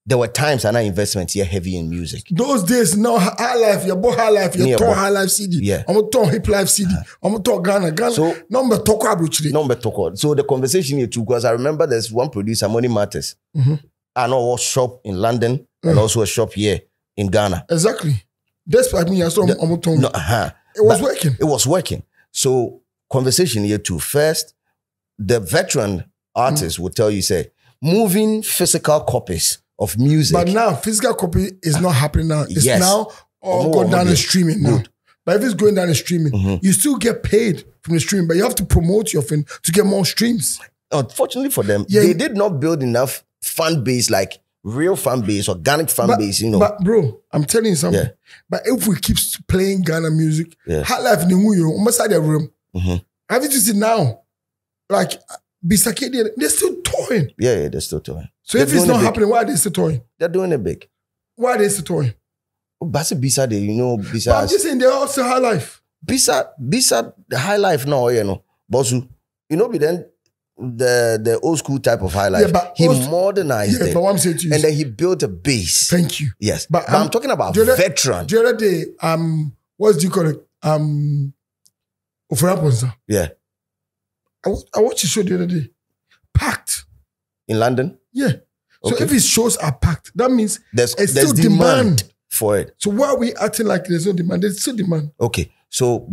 there were times and investments here heavy in music. Those days, now high life, you bought high life, you talk high life CD. Yeah. I'm talk hip life CD. I'm talk Ghana. So number talk about. So the conversation here too, because I remember there's one producer, Money Matters. I know a shop in London and also a shop here in Ghana. Exactly. That's what I mean. I saw It was working. It was working. So conversation here too. First, the veteran artist will tell you, say, moving physical copies of music. But now, physical copy is not happening now. It's now all going down the streaming now. But if it's going down the streaming, you still get paid from the streaming, but you have to promote your thing to get more streams. Unfortunately for them, they did not build enough fan base, like real fan base, organic fan base, But bro, I'm telling you something. Yeah. But if we keep playing Ghana music, high life in the almost at the room. Have you seen now? Like, Bisakedi, they're still touring. Yeah, they're still touring. So if it's not happening, why are they still touring? They're doing it big. Why are they still touring? Basi Bisa, Bisa. But I'm just saying they're also high life. Bisa, the high life now, Bosu, but then the old school type of high life. Yeah, but he modernized it. But what I'm saying to you, and then he built a base. Thank you. Yes, but I'm talking about veteran. The other day, what do you call it? Yeah. I watched a show the other day. Packed. In London? Yeah. So Okay. if his shows are packed, that means there's still demand for it. So why are we acting like there's no demand? There's still demand. Okay. So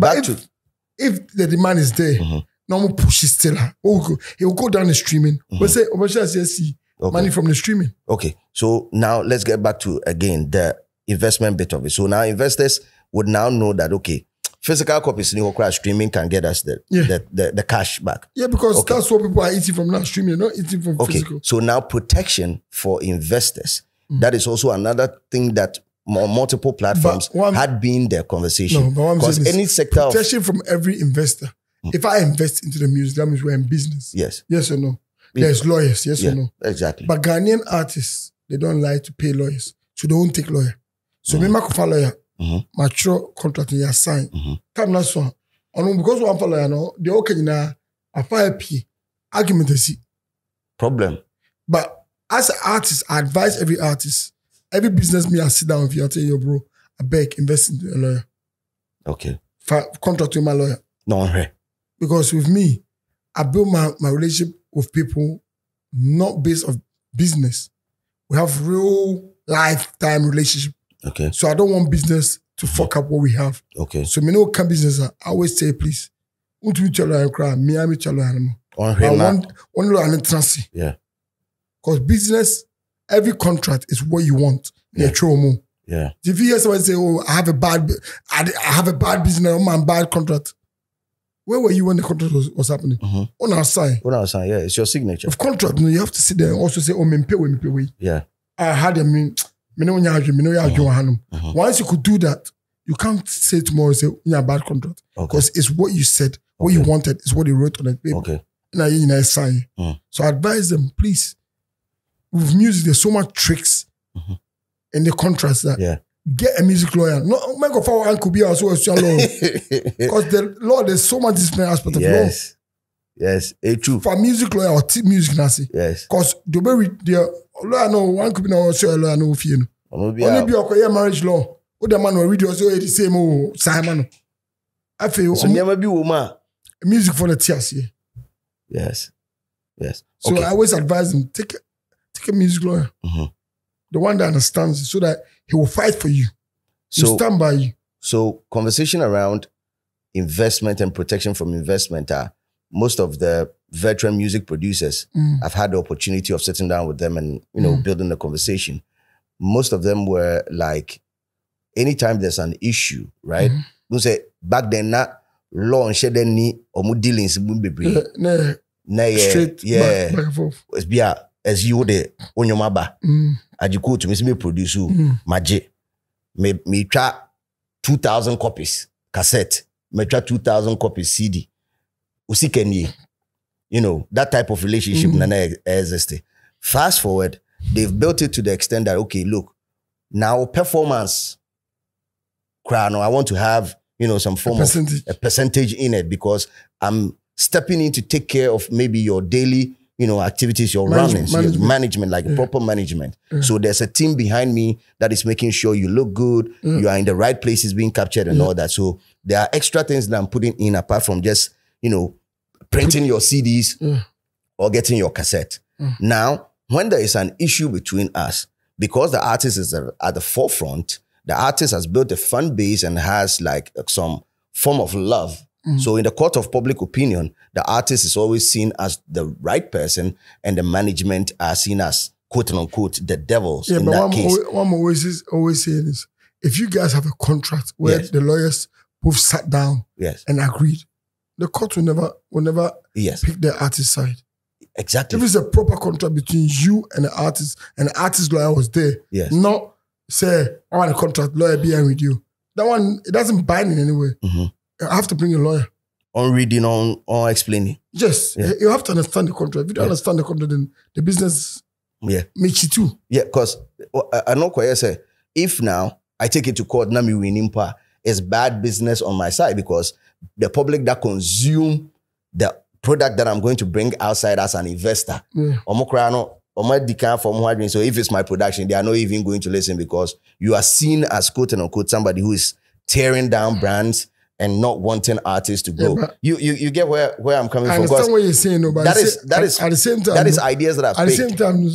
if the demand is there, no more push it still. He will go down the streaming. We'll say, money from the streaming. Okay. So now let's get back to, again, the investment bit of it. So now investors would now know that, okay, physical copies in streaming can get us the cash back. Yeah, because that's what people are eating from now, streaming, not eating from physical. So now protection for investors. That is also another thing that multiple platforms had been their conversation. No, because any sector protection from every investor. If I invest into the music, that means we're in business. Yes. Yes or no? There's lawyers, yes or no? Exactly. But Ghanaian artists, they don't like to pay lawyers. So they won't take lawyer. So me a lawyer, mature contract you sign. Time last one. Because one for lawyer no, they okay na a 5p argument is problem. But as an artist, I advise every artist, every business me I sit down with you, I tell you, bro, I beg, invest into a lawyer. Okay. Contract with my lawyer. No, because with me, I build my relationship with people not based on business. We have real lifetime relationship. Okay. So I don't want business to fuck up what we have. Okay. So me know come business. I always say, please, yeah. Because business, every contract is what you want. Yeah. Yeah. If you hear someone say, "Oh, I have a bad business, I'm a bad contract," where were you when the contract was happening? On our side. On our side, yeah. It's your signature. Of contract, you have to sit there and also say, "Oh, me pay. Yeah. I had Once you could do that, you can't say tomorrow, say, "Yeah, bad contract." Because it's what you said, what you wanted, is what they wrote on the paper. Okay. So I advise them, please. With music, there's so much tricks in the contracts that get a music lawyer. No, make a forward and could be also a law. Because the law, there's so much disciplinary aspect of law. Yes, it's true. For music lawyer or music nasi. Yes. Because the way the lawyer no one could be no also a lawyer no fear. Only be a marriage law. What the man will read also the same Simon. I feel so never be woman. Music for the tears here. Yes. So I always advise them, take a music lawyer. The one that understands it, so that he will fight for you. He'll stand by you. So conversation around investment and protection from investment are most of the veteran music producers. I've had the opportunity of sitting down with them and building the conversation. Most of them were like, anytime there's an issue, right? Don't say back then not law and share any or more dealings would be straight back and forth. It's be as you would on your maba. As you could to me produce maje. Me try 2,000 copies cassette. Me try 2,000 copies CD. Usi kenye. That type of relationship nana existe. Fast forward, they've built it to the extent that, okay, look, now performance, I want to have, some form of a percentage in it because I'm stepping in to take care of maybe your daily, activities, your runnings, your management, like proper management. So there's a team behind me that is making sure you look good, you are in the right places being captured and all that. So there are extra things that I'm putting in apart from just, printing your CDs or getting your cassette. Now, when there is an issue between us, because the artist is at the forefront, the artist has built a fan base and has like some form of love. So in the court of public opinion, the artist is always seen as the right person and the management are seen as quote unquote the devils in that case. What I'm always saying is, if you guys have a contract where the lawyers both sat down and agreed, the court will never pick the artist's side. Exactly. If it's a proper contract between you and the artist lawyer was there, not say, I want a contract, lawyer be with you. That one, it doesn't bind in any way. I have to bring a lawyer. On reading, on explaining. Yes. You have to understand the contract. If you don't understand the contract, then the business makes you too. Yeah, because I know what you say. If now I take it to court, na me winning pa, it's bad business on my side because the public that consume the product that I'm going to bring outside as an investor, so if it's my production, they are not even going to listen because you are seen as quote unquote somebody who is tearing down brands and not wanting artists to grow. Yeah, you get where I'm coming from. I understand what you're saying, no, but that is at the same time, that is ideas that I've at the same time,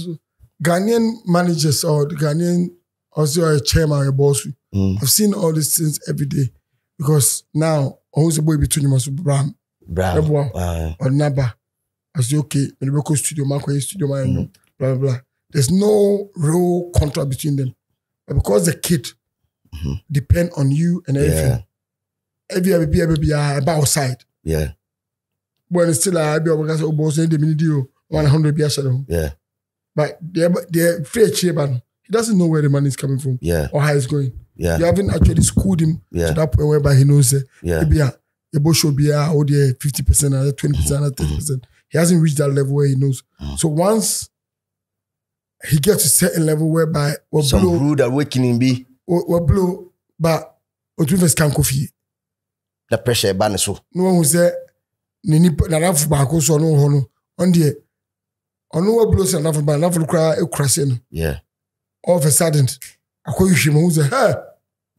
Ghanaian managers or the Ghanaian also a chairman or a boss. I've seen all these things every day because now who's the boy between you must Bram or Naba. I say okay, when you go studio, blah blah blah. There's no real contract between them, but because the kid depend on you and everything. Every about side. Yeah. But it's still I be because boss the minute 100 biashalo. Yeah. But they're fair chairman. He doesn't know where the money is coming from. Yeah. Or how it's going. Yeah. You haven't actually schooled him to that point whereby he knows maybe a boss should be or the 50%, another 20%, another 30%. He hasn't reached that level where he knows. So once he gets to a certain level whereby some blow, rude awakening be or blow, but what we can't coffee. The pressure ban so. No one who say Nini Narafu Bako so no hono. On the on no blows and nothing but nothing cry a crashing. Yeah. All of a sudden, I call you Shimo who's a hey.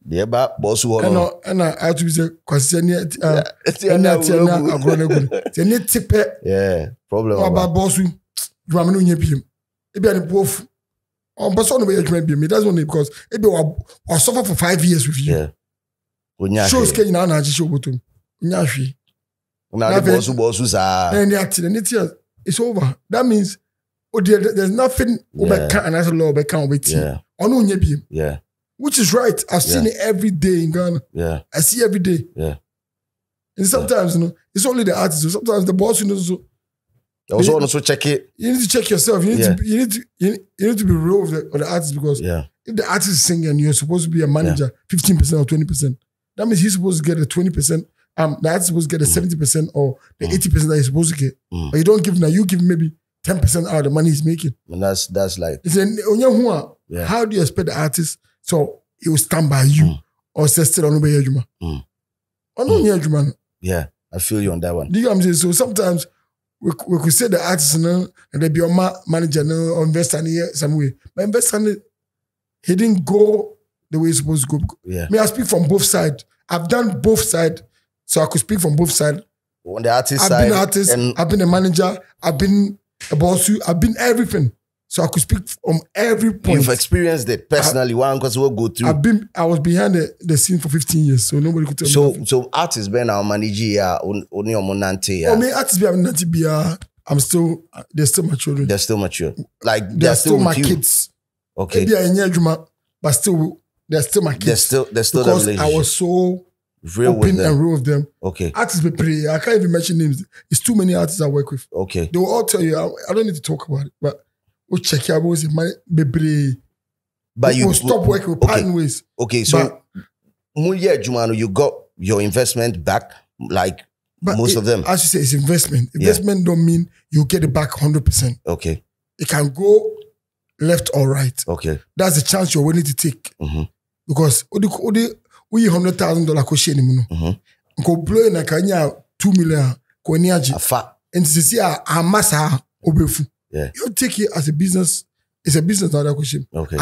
The boss who are and I had to be the question yet. Yeah, problem. About boss who you are no him. It be an both. On person the way you may be. That's only because it be or suffer for 5 years with you. Yeah. Shows can now na show bottom. Nyashi. Now the boss and it's over. That means there's nothing over can and as a law over can with you. Or no nyebi. Yeah. Which is right. I've seen it every day in Ghana. Yeah. I see every day. Yeah. And sometimes, it's only the artists. Sometimes the boss, also check it. You need to check yourself. You need to be real with the artist because if the artist is singing and you're supposed to be a manager, 15% or 20%, that means he's supposed to get a 20%. The artist is supposed to get a 70% or the 80% that he's supposed to get. But you don't give him that. You give him maybe 10% out of the money he's making. And that's like. How do you expect the artist so he will stand by you or say still on the Yeah, I feel you on that one. Do you know what I'm saying? So sometimes we could say the artist and they be your manager or investor some way. But investor he didn't go the way he's supposed to go. Yeah. May I speak from both sides? I've done both sides, so I could speak from both sides. On the artist I've side, been an artist, I've been a manager, I've been a boss, I've been everything. So I could speak from every point. You've experienced it personally. One because we'll go through. I was behind the scene for 15 years, so nobody could tell me. Nothing. So artists been our manager only on Monante. I mean, artists be Monante be they're still my children. They're still mature. Like they're still my kids. Okay. But still they're still my kids. They're still because I was so real open and real with them. Okay. Artists be pretty. I can't even mention names. It's too many artists I work with. Okay. They will all tell you. I don't need to talk about it, but we'll check out what's money be. But you will stop working with parting ways. Okay, so you got your investment back, like most of them. As you say, it's investment. Investment don't mean you get it back 100%. Okay. It can go left or right. Okay. That's the chance you're willing to take. Because we $100,000 question go blow in a kanya 2 million ko ni agi. And to see a massa obefu. Yeah. You take it as a business. It's a business now that question. Okay.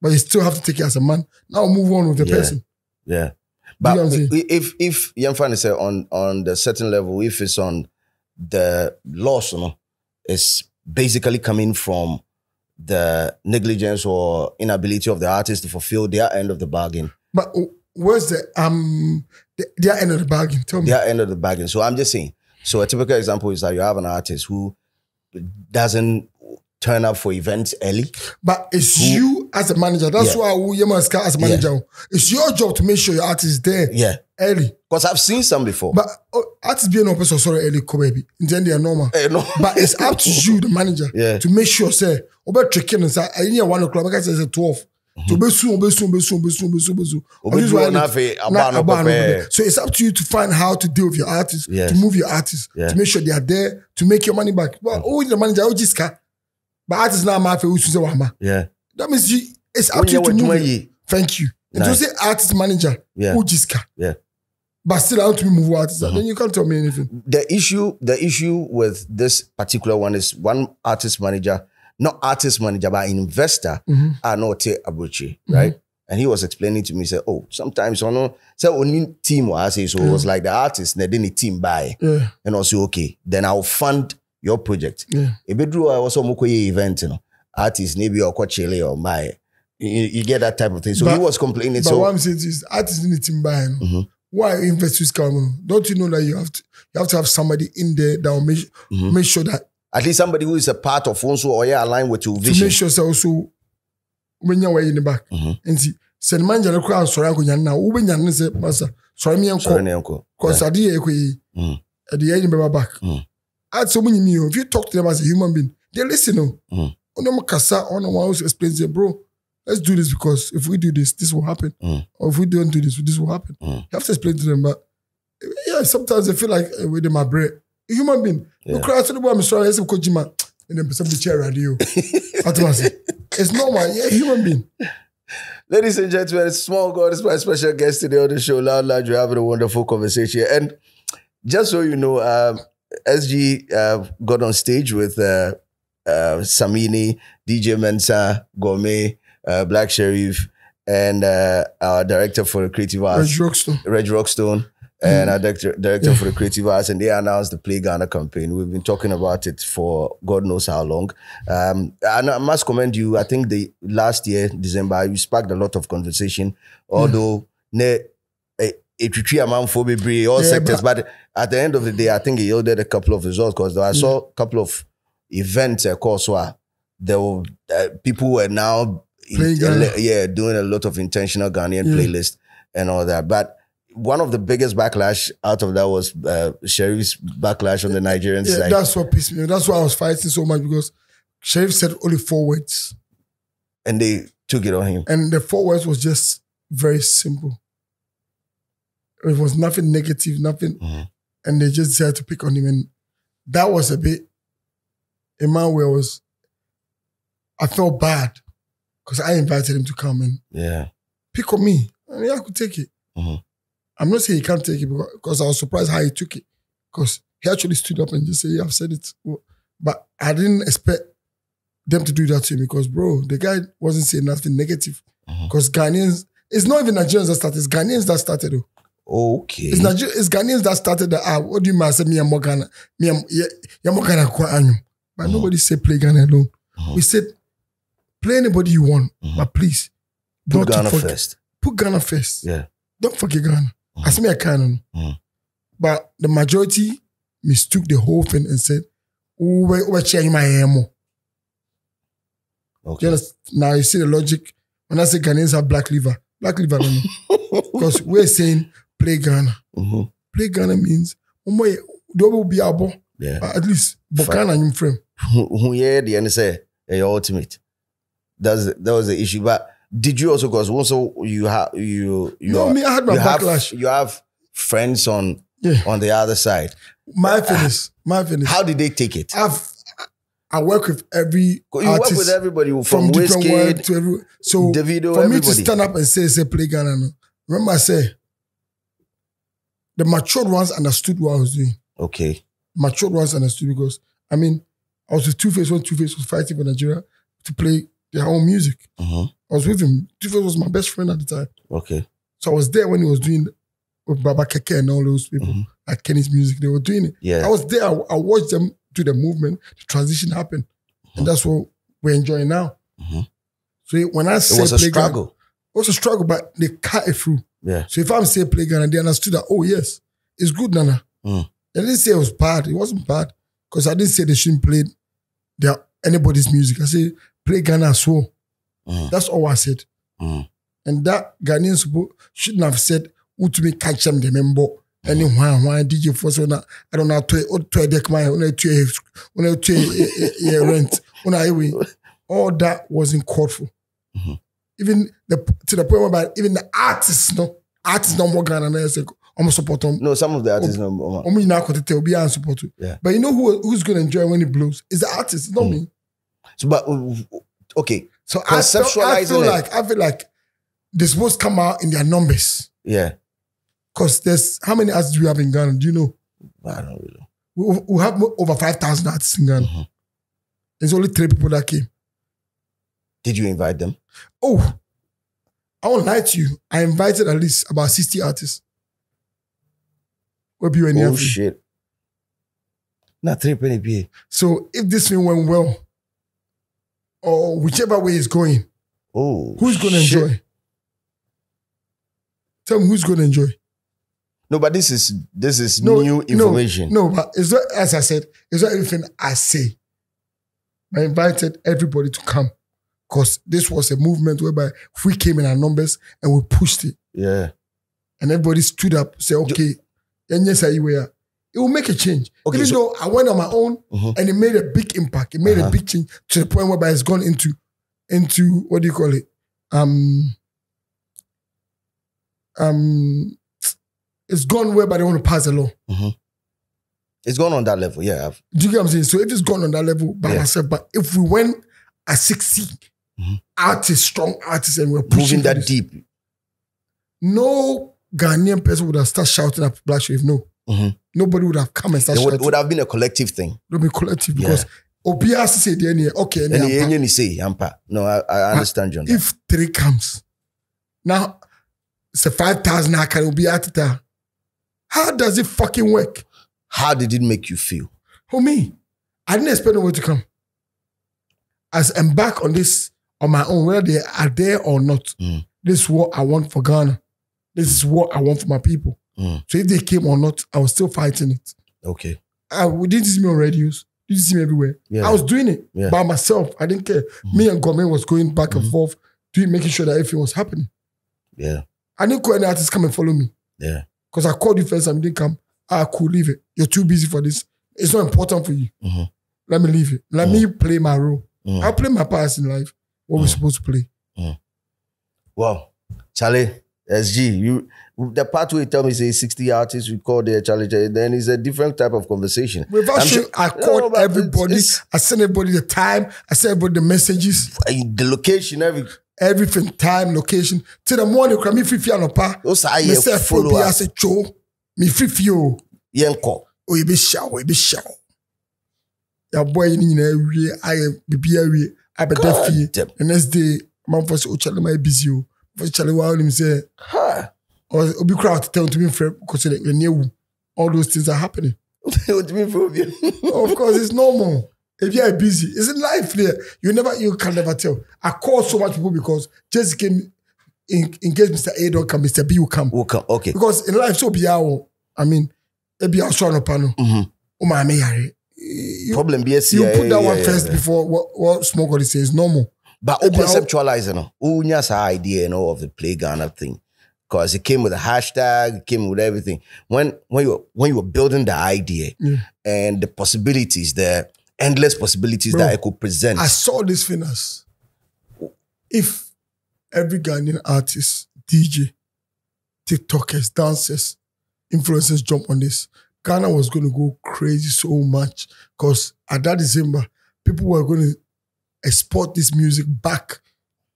But you still have to take it as a man. Now move on with the person. Yeah. But if you find say on the certain level, if it's on the loss, it's basically coming from the negligence or inability of the artist to fulfill their end of the bargain. But where's their end of the bargain? Tell me. Their end of the bargain. So I'm just saying. So a typical example is that you have an artist who doesn't turn up for events early. But it's you as a manager. That's why you must as a manager. Yeah. It's your job to make sure your artist is there early. Because I've seen some before. But artists being no person sorry early, baby. Then they are normal. No. But it's up to you, the manager, to make sure say, about tricking and say, I need 1 o'clock. I say 12. So it's up to you to find how to deal with your artists, to move your artists, to make sure they are there, to make your money back. Well, the manager, but artists now, that means it's up to you to move it. Thank you. And to say artist manager, Ujiska. Yeah. But still, I want to be move artist. Then you can't tell me anything. The issue with this particular one is one artist manager, not artist manager, but investor, Anote Abuchi, right? And he was explaining to me, said, "Oh, sometimes only team was so it was like the artist, they didn't team buy, and also okay, then I'll fund your project. A bedroom I also mokoye event, artists maybe or Coachella or my, you get that type of thing. So he was complaining. But what I'm saying is, artists didn't team buy. Why investors come? Don't you know that you have to have somebody in there that will make sure that at least somebody who is a part of also or aligned with your vision. To make sure so also when you're in the back and see send manager the crowd sorry ko nyan na wo be nyan say master sorry me enko cause ade e ko yi at the end be back at so many me if you talk to them as a human being they listen on them kasa on one who explains say bro let's do this because if we do this will happen or if we don't do this will happen. You have to explain to them, but yeah, sometimes I feel like with my brain a human being you cry to the boy I'm sorry I say Kojima and then some chair radio. It's normal, yeah, human being. Ladies and gentlemen, it's SmallGod. It's my special guest today on the show. Loud, you're having a wonderful conversation. And just so you know, SG got on stage with Samini, DJ Mensa, Gourmet, Black Sheriff, and our director for the creative arts, Reg Rockstone, and our director for the creative arts, and they announced the Play Ghana campaign. We've been talking about it for God knows how long. And I must commend you. I think the last year, December, you sparked a lot of conversation, although all sectors, but at the end of the day, I think it yielded a couple of results because I saw a couple of events, of course, where there were people were now doing a lot of intentional Ghanaian playlist and all that. But one of the biggest backlash out of that was Sheriff's backlash on the Nigerian side. That's what pissed me off. That's why I was fighting so much because Sheriff said only 4 words. And they took it on him. And the 4 words was just very simple. It was nothing negative, nothing. And they just decided to pick on him. And that was a bit, a man where I felt bad because I invited him to come and pick on me. I mean, I could take it. I'm not saying he can't take it because I was surprised how he took it. Because he actually stood up and just said, yeah, I've said it. But I didn't expect them to do that to him because, bro, the guy wasn't saying nothing negative. Because Ghanaians, it's not even Nigerians that started, it's Ghanaians that started. Okay. It's Ghanaians that started what do you mean? I said, me and Morgana. But nobody said play Ghana alone. We said, play anybody you want, but please, put Ghana first. Put Ghana first. Yeah. Don't forget Ghana. I said, I can. But the majority mistook the whole thing and said, we're changing my ammo. Okay. Now you see the logic. When I say Ghanaians have black liver, because we're saying play Ghana. Play Ghana means there will be abo. At least Bokana in frame. Who the end say your ultimate. That was the issue. But did you also, because also you have I had my backlash. You have friends on the other side. My finish. How did they take it? I work with every artist. You work with everybody from different world to every. So Davido, for everybody. me to stand up and say play Ghana. Remember I said the matured ones understood what I was doing. Okay. Matured ones understood because I was with Two-Face when Two-Face was fighting for Nigeria to play their own music. I was with him. Two-Face was my best friend at the time. Okay. So I was there when he was doing with Baba Keke and all those people at Kenny's music. They were doing it. Yeah. I was there. I watched them do the movement. The transition happened. And that's what we're enjoying now. So when I say it was a struggle. It was a struggle, but they cut it through. Yeah. So if I'm saying play Ghana, they understood that, oh yes, it's good, Nana. I didn't say it was bad. It wasn't bad. Because I didn't say they shouldn't play anybody's music. I said, play Ghana as well. That's all I said. And that Ghanaians shouldn't have said, who to me catch them, the member. Anyone, why DJ Force, I don't know, to deck my rent. All that wasn't called for. Even to the point where even the artists no more Ghana. I'm support them. No, some of the artists no more. Yeah. But you know who's going to enjoy when it blows? It's the artist, it's not me. So, but okay. So I feel like they're supposed to come out in their numbers. Yeah. Because there's, how many artists do we have in Ghana? Do you know? I don't really know. We have over 5,000 artists in Ghana. Mm-hmm. There's only 3 people that came. Did you invite them? Oh, I won't lie to you. I invited at least about 60 artists. Oh, shit. Not 3 penny PA. So if this thing went well, or whichever way it's going, who's going to enjoy? Tell me who's going to enjoy. No, but this is new information. No, but it's not, as I said, it's not everything I say. I invited everybody to come because this was a movement whereby we came in our numbers and we pushed it. Yeah. And everybody stood up, said, okay, and yes, it will make a change. Okay, Even though I went on my own and it made a big impact. It made a big change to the point whereby it's gone into what do you call it? It's gone whereby they want to pass a law. It's gone on that level, yeah. Do you get what I'm saying? So if it's gone on that level by myself, but if we went at 60 artists, strong artists, and we're pushing moving that deep, no Ghanaian person would have started shouting at Black Sheriff. No. Nobody would have come and started shouting. It would have been a collective thing. It would be collective because Obi has to say, okay, and you say, no, I understand, John. If 3 comes, now it's a 5,000 I can be at it. How does it fucking work? How did it make you feel? Me, I didn't expect nobody to come. As I'm back on this on my own, whether they are there or not, this is what I want for Ghana. This is what I want for my people. So if they came or not, I was still fighting it. Okay. We didn't see me on radios. Didn't see me everywhere. Yeah. I was doing it by myself. I didn't care. Me and Gourmet was going back and forth, making sure that everything was happening. Yeah. I didn't call any artists come and follow me. Yeah. Because I called you first and didn't come. Cool, leave it. You're too busy for this. It's not important for you. Let me leave it. Let me play my role. I'll play my part in life. What we're supposed to play. Well, Charlie, SG, the part where you tell me say 60 artists we call their challenge, then it's a different type of conversation. I called everybody. I sent everybody the time. I sent everybody the messages. The location, everything, time, location. Till the morning, me free no pa. Those are your followers. I say, Joe, me free you. Yenko. Oh, you be show. Your boy, I be the next day, man for so Charlie my busy. For Charlie, while him say, or be crowd to tell to me because they knew all those things are happening. Of course, it's normal. If you are busy, it's in life there. You can never tell. I call so much people because just came in case Mr. A don't come, Mr. B will come. Okay. Because in life, so be our, I mean, it be our strong panel. Problem be you put that one first before what SmallGod is saying is normal. But conceptualizing, who idea of the Play Ghana thing. Because it came with a hashtag, it came with everything. When you were building the idea and the possibilities, the endless possibilities that it could present. I saw this thing as if every Ghanaian artist, DJ, TikTokers, dancers, influencers jump on this, Ghana was going to go crazy so much because at that December, people were going to export this music back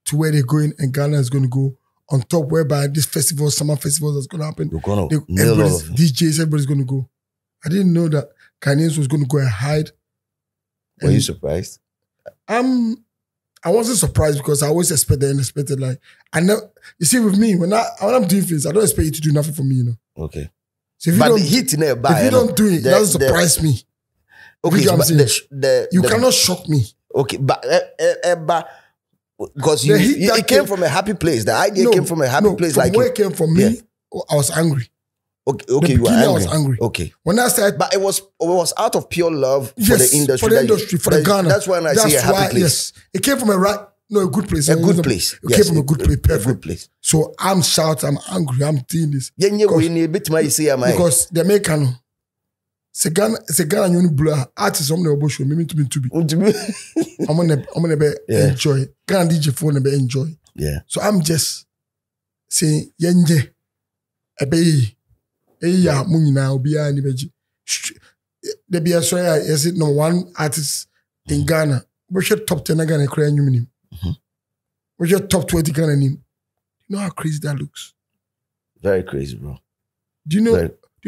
to where they're going and Ghana is going to go on top, whereby this festival, summer festival that's going to happen. Everybody's DJs, everybody's going to go. I didn't know that Ghanaians was going to go and hide. Were you surprised? I wasn't surprised because I always expect the unexpected. Like, I know, you see, with me, when I'm doing things, I don't expect you to do nothing for me, Okay. So if you don't do it, it doesn't surprise me. Okay, you cannot shock me. Okay, but because it came from a happy place. The idea came from a happy place. From where it came from me, I was angry. Okay, you were angry. I was angry. Okay. When I started, but it was out of pure love for the industry. For the industry, for the Ghana. That's when I see a happy place. Yes, it came from a good place. A good place. It came from a good place. Perfect. A good place. So I'm shouting, I'm angry, I'm doing this. Because the American, c'est Ghana you blur artists on the bush me to be. I'm gonna be enjoy. Ghana DJ phone be enjoy. Yeah. So I'm just saying yenje ebe ya munina obiya ni beji. The be so is it no one artist in Ghana. We should top 10 Ghana cry nyumini. We should top 20 Ghana nim. know how crazy that looks? Very crazy, bro. Do you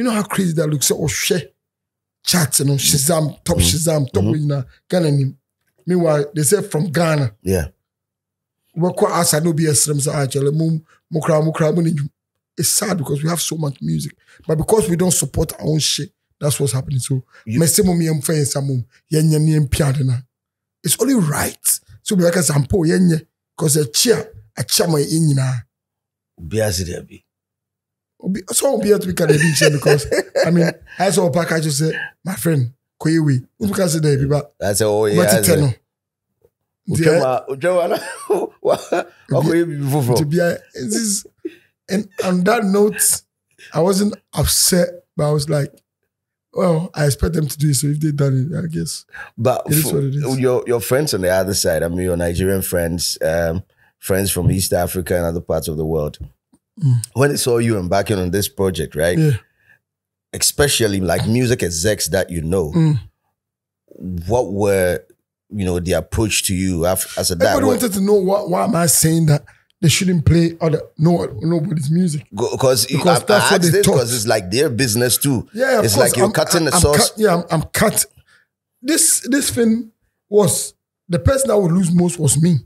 know how crazy that looks? Oh, shit. Chats, Shazam, top Shazam, top Ghana. Meanwhile, they say from Ghana. Yeah. It's sad because we have so much music. But because we don't support our own shit, that's what's happening. So, it's only right. So, because I'm poor, because a chair my in so be able to be Canadian because I mean, I saw a package just say, my friend, Koyewe, who can say that? That's all. Yeah. And on that note, I wasn't upset, but I was like, well, I expect them to do it. So if they done it, I guess. But it is what it is. Your friends on the other side, I mean, your Nigerian friends, friends from East Africa and other parts of the world. When they saw you embarking on this project, right? Yeah. Especially like music execs that you know, what were, the approach to you as a dad? Everybody wanted to know why am I saying that they shouldn't play nobody's music? Because that's what they thought. Because it's like their business too. Yeah, it's like you're cutting the sauce. I'm cut. This thing was, the person that would lose most was me.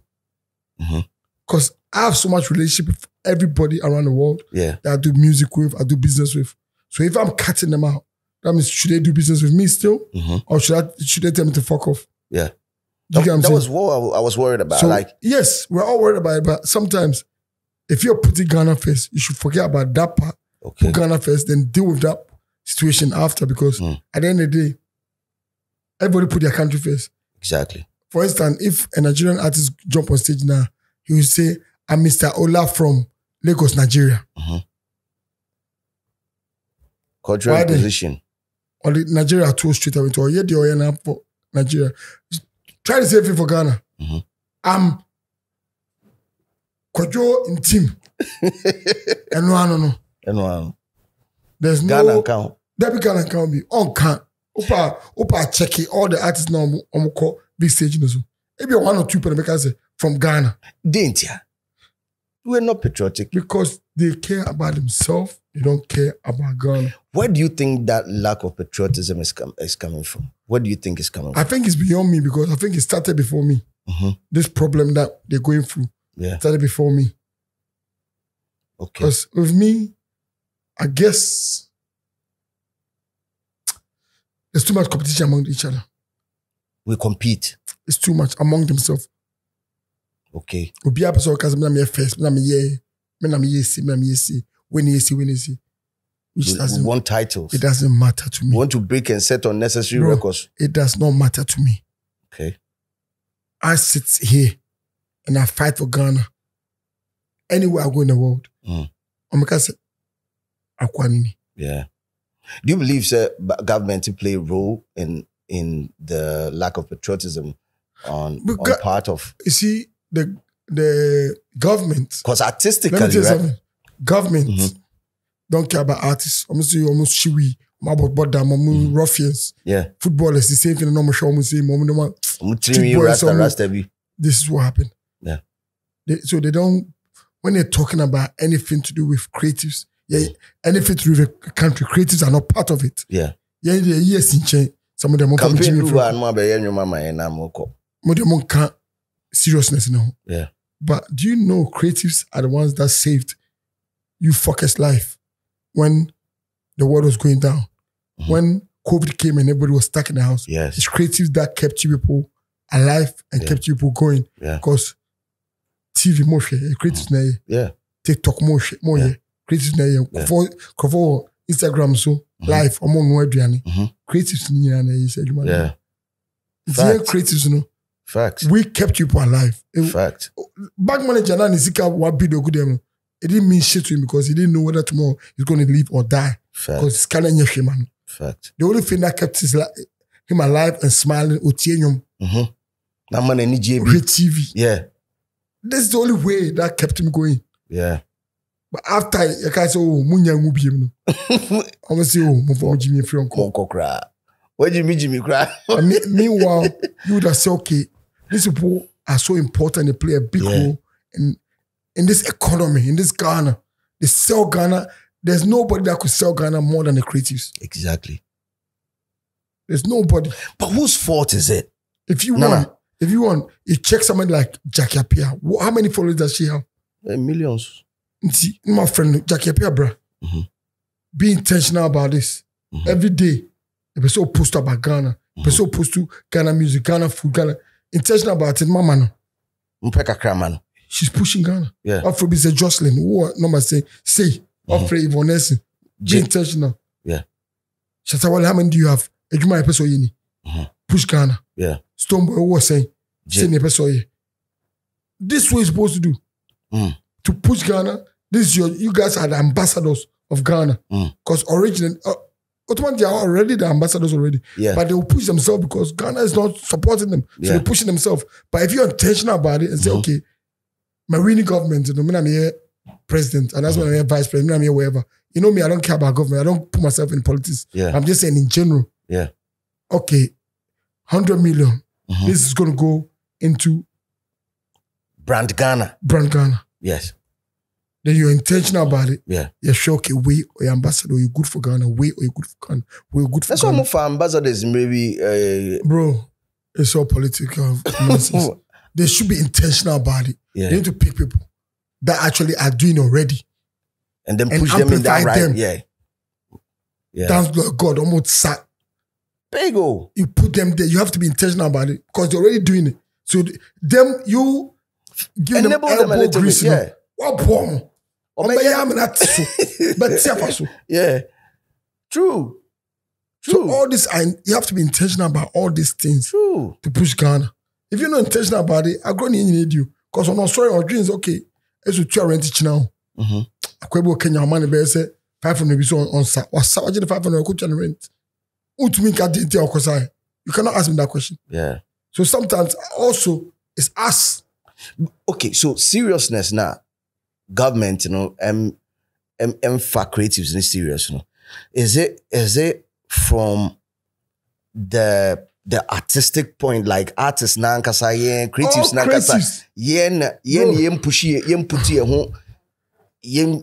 Because I have so much relationship with everybody around the world that I do music with, I do business with. So if I'm cutting them out, that means should they do business with me still? Or should they tell me to fuck off? Yeah. That was what I was worried about. So, yes, we're all worried about it, but sometimes if you're putting Ghana first, you should forget about that part. Okay. Put Ghana first, then deal with that situation after, because at the end of the day, everybody put their country first. Exactly. For instance, if a Nigerian artist jump on stage now, he will say, I'm Mr. Ola from Lagos, Nigeria. Cultural position. Or the Nigeria told straight away to the Oyana for Nigeria. Try the same thing for Ghana. I'm Kojo in team. And no. There's no Ghana account. That be Ghana account be on can. Opa check it. All the artists now on big stage. Maybe 1 or 2 people because from Ghana. Didn't ya? We're not patriotic. Because they care about themselves. They don't care about Ghana. Where do you think that lack of patriotism is coming from? What do you think is coming from? I think it's beyond me because I think it started before me. This problem that they're going through started before me. Okay. Because with me, I guess there's too much competition among each other. We compete. It's too much among themselves. Okay. Obi a person because me first, me when you see. Which doesn't want titles. It doesn't matter to me. We want to break and set unnecessary records. It does not matter to me. Okay. I sit here and I fight for Ghana. Anywhere I go in the world. Yeah. Do you believe, sir, government to play a role in the lack of patriotism on part of? You see, the government. Because artistically, right? Government don't care about artists. Almost shiwi, about ruffians. Yeah. Footballers, the same thing. This is what happened. Yeah. So they don't, when they're talking about anything to do with creatives, anything to do with the country, creatives are not part of it. Yeah. Yes, some of them can't seriousness now. Yeah. But do you know creatives are the ones that saved you fuckers' life when the world was going down? When COVID came and everybody was stuck in the house. Yes. It's creatives that kept you people alive and kept you people going. Yeah. Because TV more creatives na yeah. TikTok more creatives na for Instagram so live among no aduane. Creatives na yeah. Creatives Facts. We kept you people alive. Fact. Bank manager na nisika wa bid good them. It didn't mean shit to him because he didn't know whether tomorrow he's going to live or die. Fact. Because it's kind of nyeshe man. Fact. The only thing that kept him alive and smiling utienium. That man any JB. TV. Yeah. That's the only way that kept him going. Yeah. But after you can say, oh, munya mubi him. I'm gonna say, oh, move on, Jimmy free uncle. Cry. Where Jimmy cry? Meanwhile, you would have said, okay, these people are so important. They play a big role in in this economy, in this Ghana. They sell Ghana. There's nobody that could sell Ghana more than the creatives. Exactly. There's nobody. But whose fault is it? If you want, you check somebody like Jackie Appiah. How many followers does she have? Millions. See, my friend Jackie Appiah, bro. Be intentional about this. Every day, if it's so post about Ghana, if it's so post to Ghana music, Ghana food, Ghana. Intentional about it, mama. No. She's pushing Ghana. Yeah. Afro be say Jocelyn. Who number say Afro Yvonne Nelson. Be intentional. Yeah. Shatawale, how many do you have? Ejuma epeso yini. Push Ghana. Yeah. Stoneboy who was saying, say epeso ye. This way is supposed to do. To push Ghana. This is you guys are the ambassadors of Ghana. Because originally, they are already the ambassadors already. Yeah. But they will push themselves because Ghana is not supporting them. So they're pushing themselves. But if you're intentional about it and say, okay, my winning government, I'm here president, and that's when I'm here vice president, I'm here wherever. You know me, I don't care about government. I don't put myself in politics. Yeah. I'm just saying in general. Yeah. Okay, 100 million. This is going to go into Brand Ghana. Yes. Then you're intentional about it. Yeah. You're sure, okay, we or your ambassador, you're good for Ghana. We or you're good for Ghana. We're good for That's Ghana. That's why for ambassadors, maybe. Bro, it's all political nonsense. They should be intentional about it. Yeah. They need to pick people that actually are doing already. And then push them in that right. Them. Yeah. Thanks God, almost sat. Bego. You put them there. You have to be intentional about it because they're already doing it. So you give enable them them a little grease. bit. Yeah. Yeah. True. So all this, you have to be intentional about all these things. True. To push Ghana. If you're not intentional about it, I'm going to need you. Because on Australia or dreams, okay, it's a 2 rent now. Akwebo Kenya money be say 500 be so on sa. What's up? I did 500 go to rent. You cannot ask me that question. Yeah. So sometimes also it's us. Okay, so seriousness now, government, for creatives in serious, is it from the artistic point, like artists na nkasa yen, creatives na nkasa yen pushi yen puti ho yen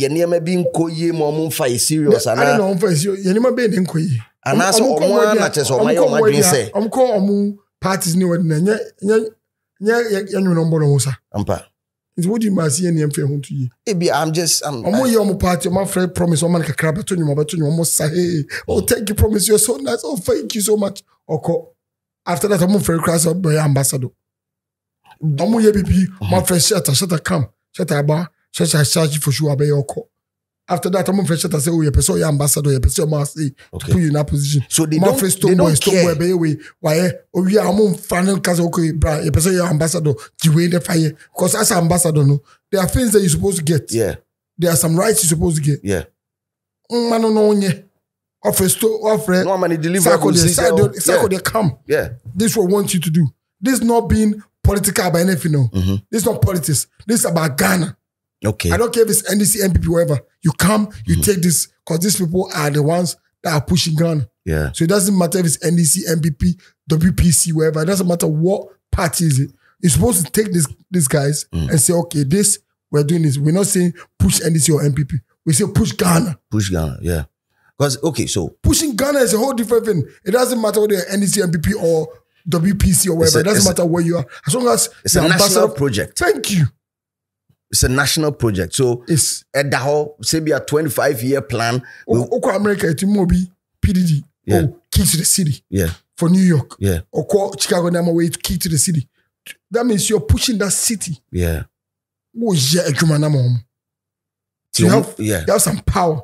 niema bi nko ye mo mo fa serious ana I don't know for you niema be nko ye ana so omo na che so omo madwin say omko omo parties ni wadi na nya nwono mbo no sa ampa nti wodi ma see yen mfa ho to ye ebi I'm omo ye omo party omo friend promise omo na kakra beto nyuma omo say oh thank you promise you're so nice oh thank you so much. Okay. After that, I'm very cross up by ambassador. I'm here, baby. My friend shutter come. Shutter bar. Shutter charge for sure. Be okay. After that, I'm very shutter say, oh, you person your ambassador. You person your master to put you in that position. So they don't care. Why? Oh, we are among final cause okay, bra. You person your ambassador. You wait the fire because as an ambassador, no, there are things that you're supposed to get. Yeah. There are some rights you're supposed to get. Yeah. No money deliver. They come. Yeah. This is what I want you to do. This is not being political by anything. No. This is not politics. This is about Ghana. Okay. I don't care if it's NDC, MPP, whatever. You come, you take this, because these people are the ones that are pushing Ghana. Yeah. So it doesn't matter if it's NDC, MPP, WPC, whatever. It doesn't matter what party is it. You're supposed to take these guys and say, okay, this, we're doing this. We're not saying push NDC or MPP. We say push Ghana. Push Ghana, yeah. Because, okay, so... Pushing Ghana is a whole different thing. It doesn't matter whether you're NDC, MPP, or WPC or whatever. It doesn't matter where you are. As long as it's a national project. Thank you. It's a national project. So, it's at the whole, say, be a 25-year plan. Oko America, it's more be PDD. Yeah. Or key to the city. Yeah. For New York. Yeah. Or call Chicago, Nama way to key to the city. That means you're pushing that city. Yeah. Oh, yeah, you have some power.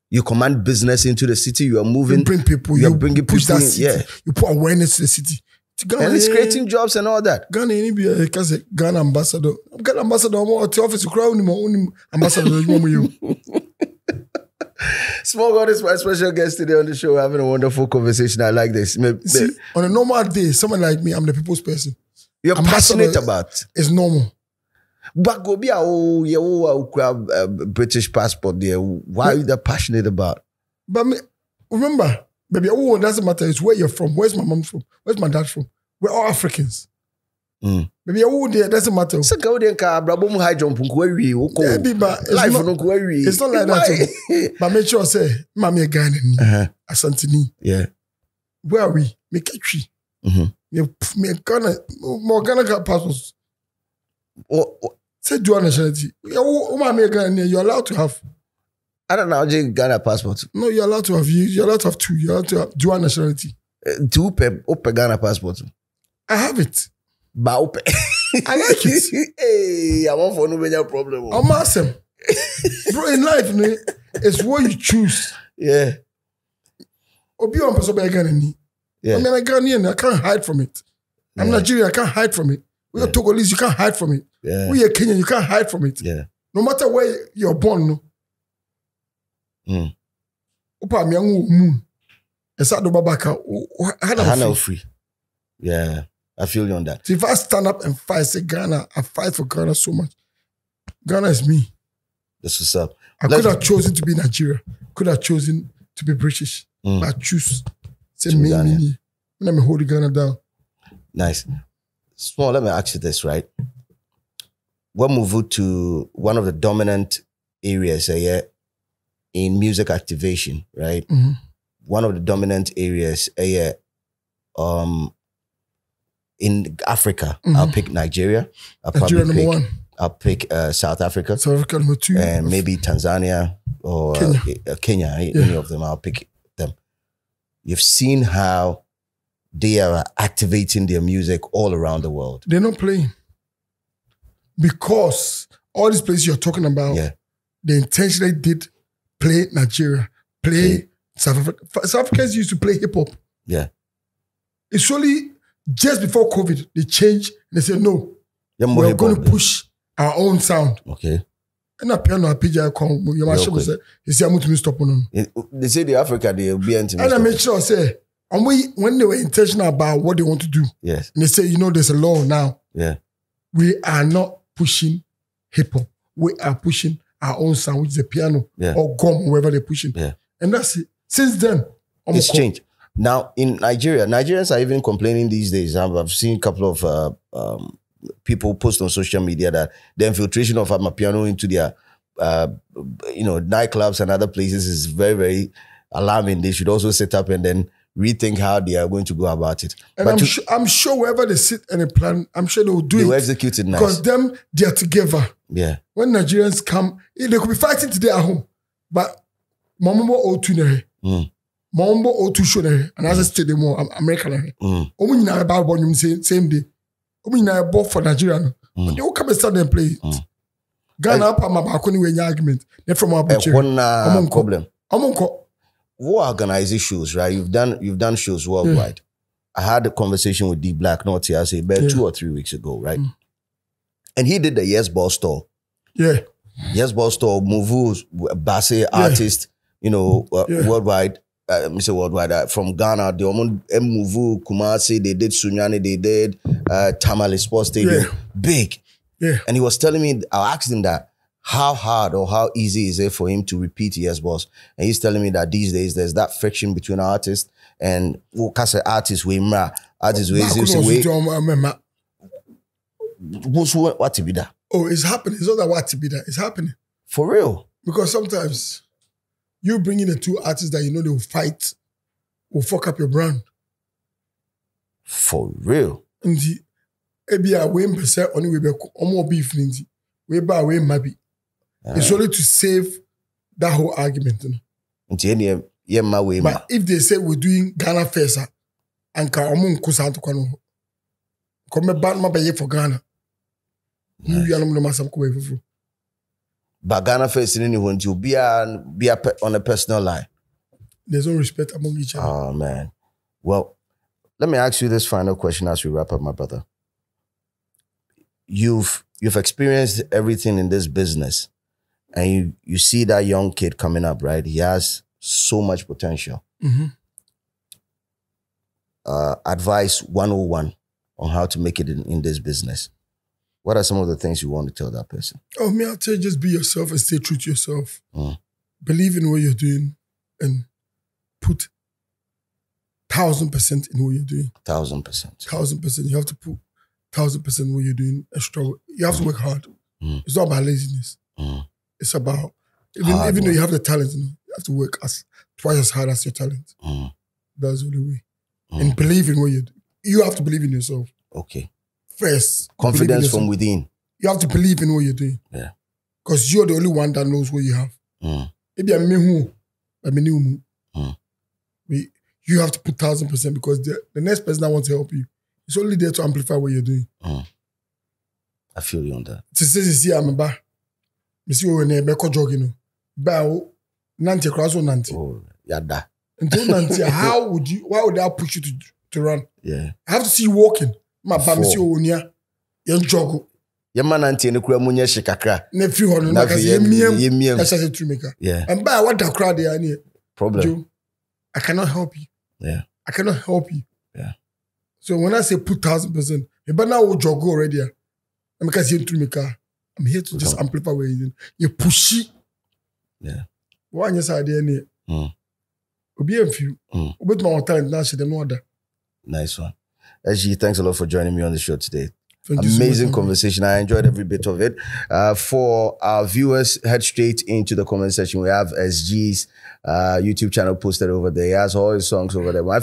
You command business into the city. You are moving. You bring people. You are bringing push people that in, city. yeah. You put awareness to the city. Ghana, and it's creating jobs and all that. Ghana, any be a Ghana ambassador. Ghana ambassador. I'm at the office. You crowd him. Ambassador. SmallGod is my special guest today on the show. We're having a wonderful conversation. I like this. See, on a normal day, someone like me, I'm the people's person. You're passionate about. It's normal. But go be a British passport there. Why are you that passionate about? But remember, baby, it doesn't matter. It's where you're from. Where's my mom from? Where's my dad from? We're all Africans. Maybe I would there, doesn't matter. Say go there car brabom high jump nkuawi wo ko. Life no nkuawi. It's not like that. But make sure say mama Ghana ni. Asantini. Yeah. Where are we? Make a tree. Me Ghana more Ghana passports. Say dual nationality. Mama Ghana, you're allowed to have. I don't know, Ghana passport. No, you're allowed to have you're allowed to have two. You're allowed to have dual nationality. Two open Ghana passport. I have it. But open. I like it. Hey, I want for no major problem. I'm awesome. Bro, in life, it's what you choose. Yeah. Obi on person by Ghana. Yeah. I mean, I'm Ghanaian, I can't hide from it. I'm Nigerian, I can't hide from it. We are Togolese, you can't hide from it. Yeah. We are Kenyan, you can't hide from it. Yeah. No matter where you're born, no. Opa mi angu moon. Esa do babaka. Hana free. Yeah. I feel you on that. So if I stand up and fight, say Ghana, I fight for Ghana so much. Ghana is me. That's what's up. I could have chosen to be Nigeria. Could have chosen to be British. But I choose. Say me. Let me hold Ghana down. Nice. Small, let me ask you this, right? We'll move to one of the dominant areas in music activation, right? One of the dominant areas in Africa. I'll pick Nigeria. Nigeria number one. I'll pick South Africa. South Africa number two. And maybe Tanzania or Kenya. Any of them, I'll pick them. You've seen how they are activating their music all around the world. They're not playing. Because all these places you're talking about, they intentionally did play Nigeria, play South Africa. South Africans used to play hip hop. Yeah. It's only just before COVID, they changed. They said, no, we're going to push our own sound. Okay. And a piano, a PJ, he said, I'm going to stop on them. They say the Africa, they'll be anti. And I made sure I say, when they were intentional about what they want to do, yes, and they say, there's a law now. Yeah. We are not pushing hip hop. We are pushing our own sound, which is the piano or gum, wherever they're pushing. Yeah. And that's it. Since then, it's changed. Now, in Nigeria, Nigerians are even complaining these days. I've seen a couple of people post on social media that the infiltration of Amapiano into their, nightclubs and other places is very, very alarming. They should also set up and then rethink how they are going to go about it. And I'm sure wherever they sit and they plan, I'm sure they will do it. They will execute it nice. Because they are together. Yeah. When Nigerians come, they could be fighting today at home, but Mambo O2 Mambo O2 show there, and as I stay the more American. Omu na about one same day. Omu na bought for Nigeria. But they will come and start and play it. Ghana up my back when we argument. They're from our problem. Amonko. What organizing shows, right? You've done shows worldwide. I had a conversation with D Black, not here, I say about 2 or 3 weeks ago, right? And he did the Yes Boss tour. Yeah. Yes Boss tour, Muvu, Basse artist, worldwide. Mr. Worldwide, from Ghana, the Muvu, Kumasi, they did Sunyani, they did Tamale Sports Stadium. Big. Yeah. And he was telling me, I asked him that, how hard or how easy is it for him to repeat Yes Boss? And he's telling me that these days there's that friction between artists and artists we artists what to be that? Oh, it's happening. It's not that what to be that. It's happening. For real. Because sometimes you bring in the two artists that they will fight, will fuck up your brand. For real. And it's only to save that whole argument. But if they say we're doing Ghana first, and come back for Ghana. But Ghana first, anyone to be on a personal line. There's no respect among each other. Oh man. Well, let me ask you this final question as we wrap up, my brother. You've experienced everything in this business, and you see that young kid coming up, right? He has so much potential. Advice 101 on how to make it in this business. What are some of the things you want to tell that person? Oh, me, I'll tell you, just be yourself and stay true to yourself. Believe in what you're doing and put 1000% in what you're doing. 1000%. 1000%. You have to put 1,000% what you're doing extra. You have to work hard. It's not about laziness. It's about even though you have the talent, you have to work twice as hard as your talent. That's the only way. And believe in what you do. You have to believe in yourself. Okay. First. Confidence from within. You have to believe in what you're doing. Yeah. Because you're the only one that knows what you have. Maybe I'm me who. You have to put 1,000% because the next person that wants to help you is only there to amplify what you're doing. I feel you on that. To say, I'm a bar. You see, when you're jogging, Nanti across on Nanti. Oh, yada. Until Nanti, why would I push you to run? Yeah. I have to see you walking. My bam, see you you're joggo. Your man Nanti and the Kuramunya Shikakra. Nephew, yeah. And by what the crowd they are near. Problem. Joe, I cannot help you. Yeah. I cannot help you. Yeah. So when I say put 1,000%, but now we'll jog already. I'm here to just amplify what you're doing. You pushy. Yeah. One yes idea near. We'll be a few. But my talent now should know that. Nice one. SG, thanks a lot for joining me on the show today. Amazing conversation. I enjoyed every bit of it. For our viewers, head straight into the comment section. We have SG's YouTube channel posted over there. He has all his songs over there. My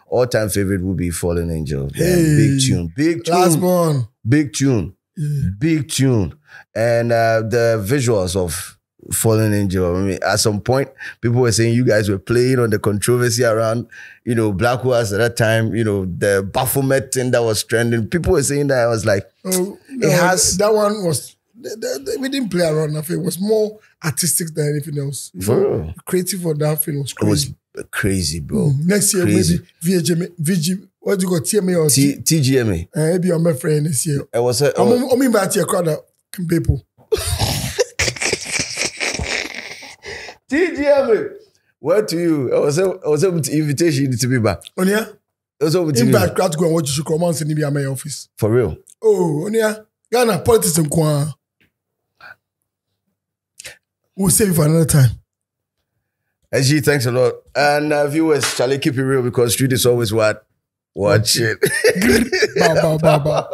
all-time favorite would be Fallen Angel. Hey, big tune. Last one. Big tune. Yeah. Big tune. And the visuals of Fallen Angel. I mean, at some point, people were saying you guys were playing on the controversy around, Black Wars at that time, the Baphomet thing that was trending. People were saying that. I was like, that one was, we didn't play around. I think it was more artistic than anything else. For real. Creative for that film was crazy. It was crazy, bro. Next year, maybe VG, what do you got, TMA or TGMA? Maybe I'm my friend this year. It was I'm about to crowd of people. TGMA. Where to you? I was able to invitation to be back. Onia? I was able to invite crowd to go and watch you come on in my office. For real? Oh, Onia. Ghana politics and Kwan. We'll save it for another time. SG, thanks a lot. And viewers, shall I keep it real because street is always what? Watch it. Bow.